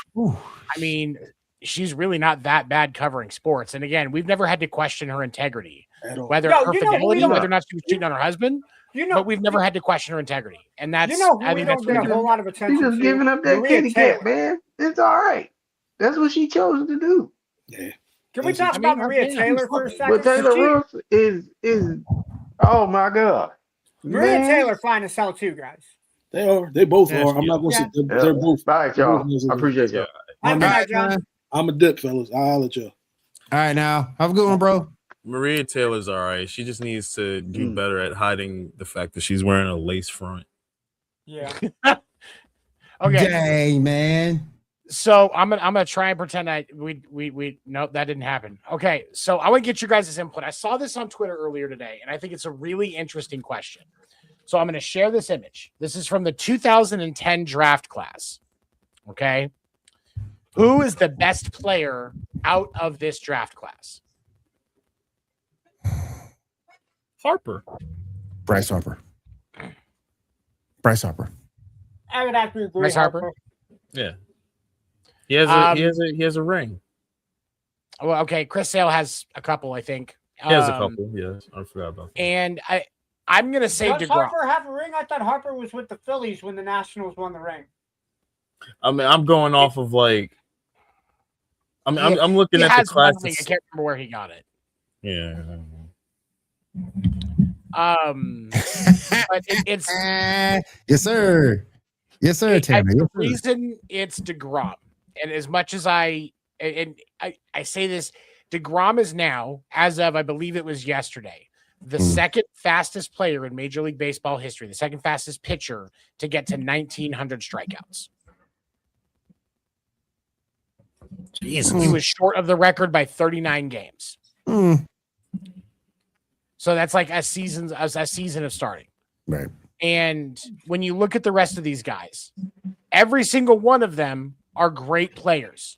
I mean, she's really not that bad covering sports. And again, we've never had to question her integrity, whether her fidelity, whether or not she was cheating on her husband. but we've never had to question her integrity, and that's I think don't get a whole lot of attention. She's just giving up that kitty cat, man. It's all right. That's what she chose to do. Yeah. Can we talk about Maria Taylor for a second? But Taylor Rooks is oh my god. Maria Man. Taylor fine to sell too, guys. They are. They both are. I'm not going to say they're both. All right, y'all. I appreciate y'all. I'm a dip, fellas. I'll holler at y'all. All right, now. Have a good one, bro. Maria Taylor's all right. She just needs to do better at hiding the fact that she's wearing a lace front. Yeah. Okay. Dang, man. So I'm gonna try and pretend we nope, that didn't happen. Okay, so I want to get your guys' input. I saw this on Twitter earlier today, and I think it's a really interesting question. So I'm going to share this image. This is from the 2010 draft class. Okay. Who is the best player out of this draft class? Harper. Bryce Harper. Bryce Harper. I would have to agree. Bryce Harper. Yeah. He has a ring. Well, okay. Chris Sale has a couple, I think. He has a couple. Yes, I forgot about that. And I'm gonna say Does DeGrom. Harper have a ring? I thought Harper was with the Phillies when the Nationals won the ring. I mean, I'm going off of like. I'm looking at the class. I can't remember where he got it. Yeah. But it's yes, sir. Yes, sir. Tammy. The reason it's DeGrom, and as much as I say this, DeGrom is now, as of I believe it was yesterday, the second fastest player in Major League Baseball history, the second fastest pitcher to get to 1,900 strikeouts. Jesus. He was short of the record by 39 games. So that's like a season of starting. Right. And when you look at the rest of these guys, every single one of them are great players.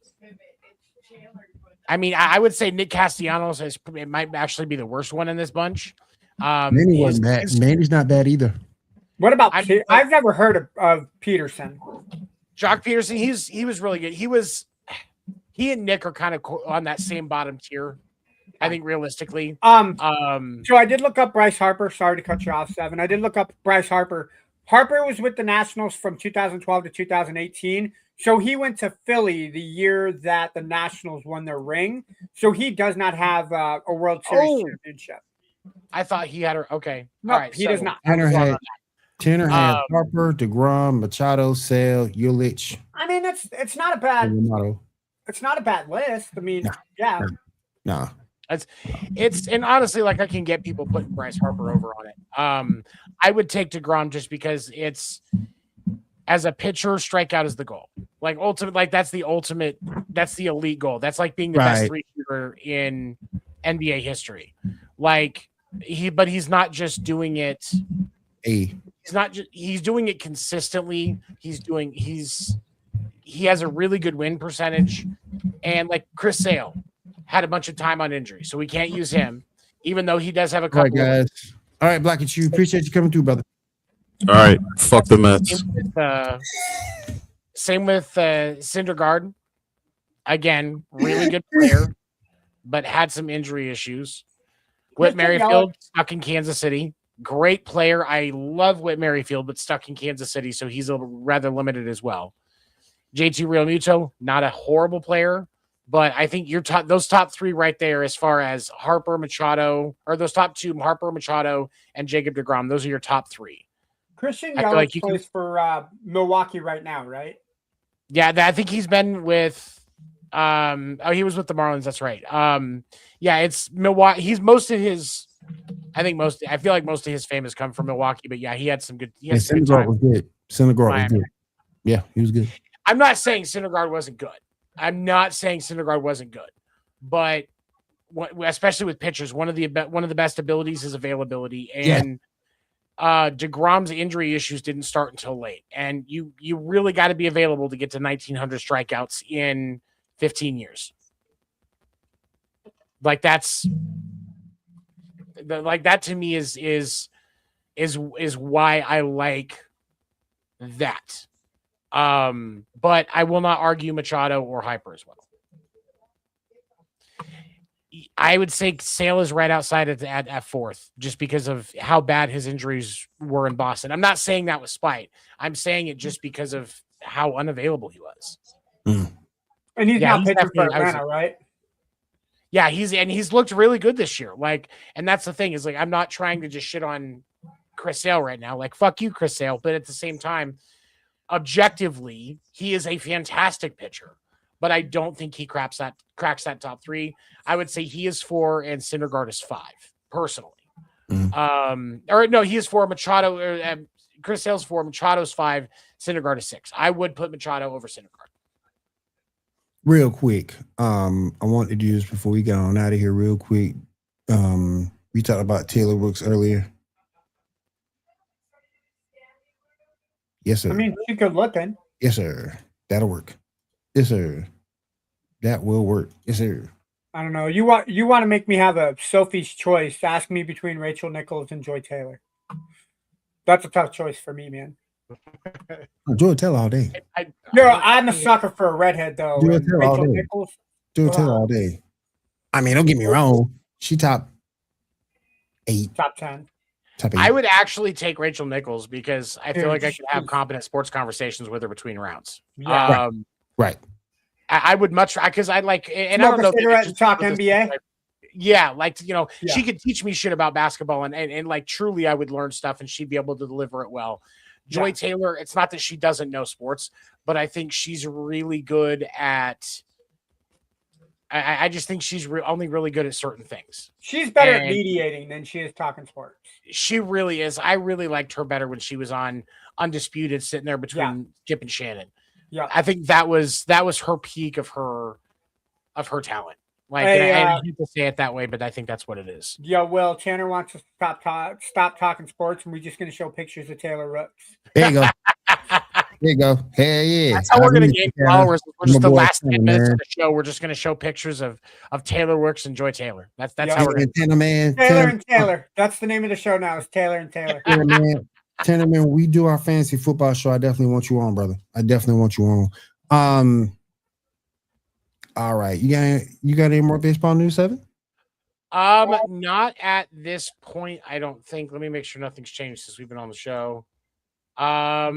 I mean, I would say Nick Castellanos it might actually be the worst one in this bunch. Manny wasn't bad. Manny's not bad either. What about I've never heard of Peterson. Jock Peterson, he was really good. He and Nick are kind of on that same bottom tier, I think, realistically. So I did look up Bryce Harper. Sorry to cut you off, Seven. I did look up Bryce Harper. Harper was with the Nationals from 2012 to 2018. So he went to Philly the year that the Nationals won their ring. So he does not have a World Series championship. I thought he had her. Okay. No, all right. he does not. Tanner had Harper, DeGrom, Machado, Sale, Yelich. I mean, it's not a bad list. I mean, No. It's and honestly, like I can get people putting Bryce Harper over on it. I would take DeGrom just because it's as a pitcher, strikeout is the goal. Like that's the elite goal. That's like being the best three-shooter in NBA history. Like he's not just doing it. He's doing it consistently. He has a really good win percentage, and like Chris Sale had a bunch of time on injury, so we can't use him, even though he does have a couple. All right, guys. All right, Black and Chew. Appreciate you coming through, brother. All right, fuck the Mets. Same with Syndergaard. Again, really good player, but had some injury issues. Whit Merrifield stuck in Kansas City. Great player. I love Whit Merrifield, but stuck in Kansas City, so he's rather limited as well. JT Realmuto, not a horrible player, but I think those top three right there, as far as Harper, Machado, or those top two, Harper, Machado, and Jacob deGrom, those are your top three. Christian Yelich plays for Milwaukee right now, right? Yeah, I think he's been with. He was with the Marlins. That's right. Yeah, it's Milwaukee. He's most of his. I feel like most of his fame has come from Milwaukee, but yeah, he had some good. Syndergaard was good. Syndergaard was good. Yeah, he was good. I'm not saying Syndergaard wasn't good, but especially with pitchers, one of the best abilities is availability, and DeGrom's injury issues didn't start until late, and you really got to be available to get to 1,900 strikeouts in 15 years. Like that to me is why I like that. But I will not argue Machado or Hyper as well. I would say Sale is right outside at fourth, just because of how bad his injuries were in Boston. I'm not saying that with spite. I'm saying it just because of how unavailable he was. And he's not pitching for Atlanta, right? Yeah, he's looked really good this year. Like, and that's the thing is, like, I'm not trying to just shit on Chris Sale right now. Like, fuck you, Chris Sale. But at the same time, objectively, he is a fantastic pitcher. But I don't think he cracks that top 3. I would say he is 4 and Syndergaard is 5, personally. Or no, he is 4, Machado. Chris Sale's 4, Machado's 5, Syndergaard is 6. I would put Machado over Syndergaard. Real quick, I want to do this before we get on out of here. Real quick, we talked about Taylor Brooks earlier. Yes, sir. I mean, she good looking. Yes, sir. That'll work. Yes, sir. That will work. Yes, sir. I don't know. You want to make me have a Sophie's choice. Ask me between Rachel Nichols and Joy Taylor. That's a tough choice for me, man. Joy Taylor all day. I'm a sucker for a redhead, though. Joy Taylor all day. Nichols. Joy Taylor all day. I mean, don't get me wrong. She top 8. Top 10. Top 8. I would actually take Rachel Nichols because I feel like I could have competent sports conversations with her between rounds. Yeah. Right. I would much because I like, and I don't know. Cigarette and talk NBA. Yeah, like, she could teach me shit about basketball and like truly I would learn stuff and she'd be able to deliver it well. Joy Taylor, it's not that she doesn't know sports, but I think she's really good at. I just think she's only really good at certain things. She's better at mediating than she is talking sports. She really is. I really liked her better when she was on Undisputed, sitting there between Skip and Shannon. Yeah, I think that was her peak of her talent. Like, I hate to say it that way, but I think that's what it is. Yeah, well, Tanner wants to stop talking sports, and we're just going to show pictures of Taylor Rooks. There you go. There you go. Hell yeah. That's how we're going to gain followers. We're just the last 10 minutes of the show. We're just going to show pictures of Taylor Works and Joy Taylor. That's how we're going to Taylor and Taylor. That's the name of the show now. Is Taylor and Taylor. Tanner, man, we do our fantasy football show. I definitely want you on, brother. I definitely want you on. All right. You got any more baseball news, Evan? Not at this point, I don't think. Let me make sure nothing's changed since we've been on the show. I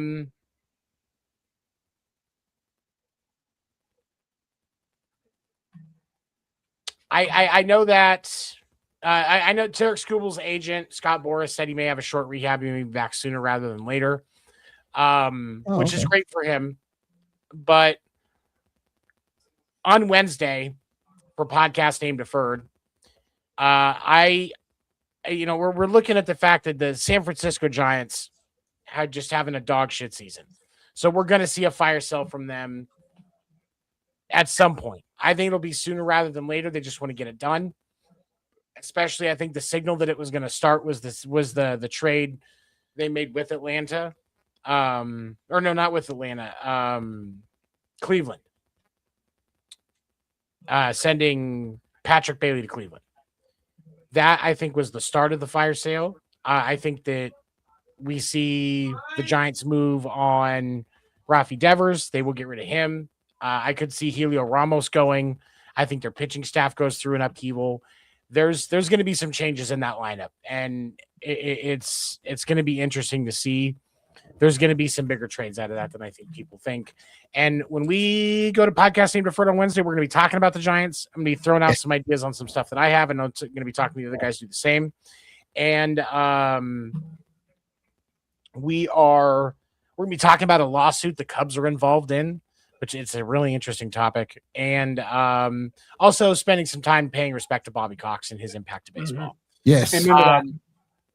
know that I know Tarek Skubal's agent, Scott Boras, said he may have a short rehab. He may be back sooner rather than later, which is great for him. But on Wednesday, for podcast name deferred, we're looking at the fact that the San Francisco Giants had just having a dog shit season. So we're going to see a fire sale from them at some point. I think it'll be sooner rather than later. They just want to get it done. Especially, I think the signal that it was going to start was the trade they made with Atlanta. Or no, not with Atlanta. Cleveland. Sending Patrick Bailey to Cleveland. That, I think, was the start of the fire sale. I think that we see the Giants move on Rafi Devers. They will get rid of him. I could see Helio Ramos going. I think their pitching staff goes through an upheaval. There's going to be some changes in that lineup, and it's going to be interesting to see. There's going to be some bigger trades out of that than I think people think. And when we go to podcast name deferred on Wednesday, we're going to be talking about the Giants. I'm going to be throwing out some ideas on some stuff that I have, and I'm going to be talking to the other guys who do the same. And we're going to be talking about a lawsuit the Cubs are involved in, which it's a really interesting topic. And also spending some time paying respect to Bobby Cox and his impact to baseball. Yes.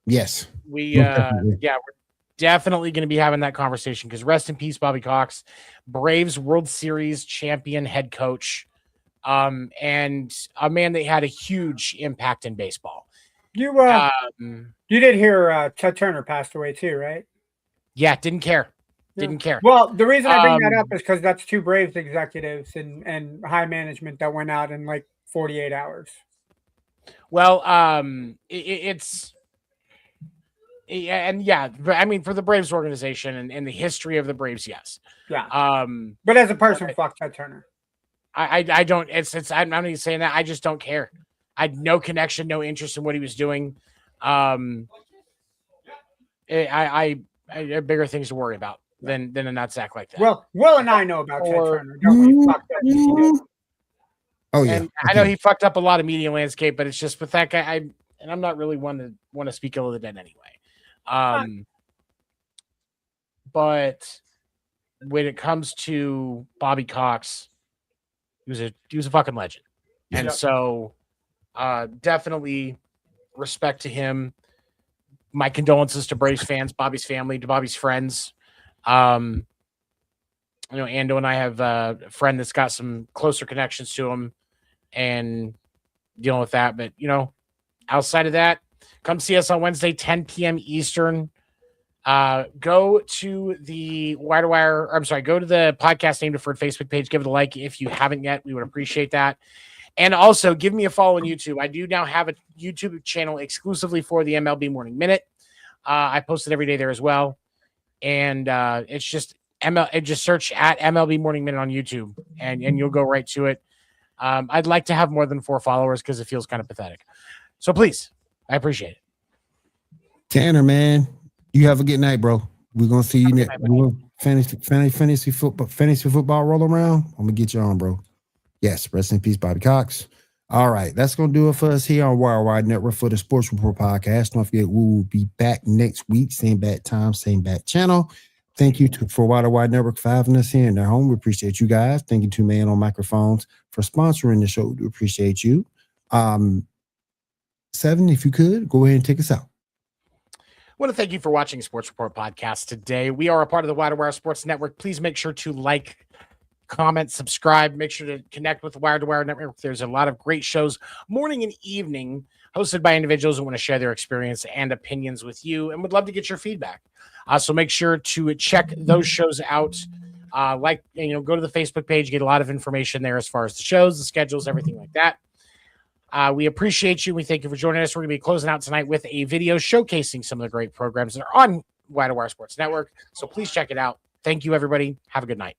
Yes. We're definitely going to be having that conversation because rest in peace, Bobby Cox, Braves World Series champion head coach, and a man that had a huge impact in baseball. You did hear Ted Turner passed away too, right? Yeah, didn't care. Didn't care. Well, the reason I bring that up is because that's 2 Braves executives and high management that went out in like 48 hours. Well, it's I mean, for the Braves organization and the history of the Braves, yes. Yeah. But as a person, fuck Ted Turner. I don't. I'm not even saying that. I just don't care. I had no connection, no interest in what he was doing. I have bigger things to worry about than a nutsack like that. Well, Will and I know about Ted Turner. Don't we? Fucked up ECW. Oh yeah, and I know he fucked up a lot of media landscape, but it's just with that guy. I'm not really one to speak ill of the dead anyway. But when it comes to Bobby Cox, he was a fucking legend, and so definitely respect to him. My condolences to Braves fans, Bobby's family, to Bobby's friends. Ando and I have a friend that's got some closer connections to him and dealing with that. But, outside of that, come see us on Wednesday, 10 p.m. Eastern. Go to the go to the Podcast Name Deferred Facebook page. Give it a like if you haven't yet. We would appreciate that. And also give me a follow on YouTube. I do now have a YouTube channel exclusively for the MLB Morning Minute. I post it every day there as well. And it's just just search at MLB Morning Minute on YouTube and you'll go right to it. I'd like to have more than 4 followers because it feels kind of pathetic. So please, I appreciate it. Tanner, man, you have a good night, bro. We're gonna see you next. Fantasy football roll around. I'm gonna get you on, bro. Yes, rest in peace, Bobby Cox. All right, that's going to do it for us here on Wire2Wire Network for the Sports Report podcast. Don't forget, we will be back next week, same bad time, same bad channel. Thank you for Wire2Wire Network for having us here in their home. We appreciate you guys. Thank you to Man on Microphones for sponsoring the show. We appreciate you. 7, if you could, go ahead and take us out. I want to thank you for watching Sports Report Podcast today. We are a part of the Wire2Wire Sports Network. Please make sure to like, comment, subscribe. Make sure to connect with the Wire2Wire Network. There's a lot of great shows morning and evening hosted by individuals who want to share their experience and opinions with you and would love to get your feedback. So make sure to check those shows out. Go to the Facebook page, get a lot of information there as far as the shows, the schedules, everything like that. We appreciate you. We thank you for joining us. We're going to be closing out tonight with a video showcasing some of the great programs that are on Wire2Wire Sports Network. So please check it out. Thank you, everybody. Have a good night.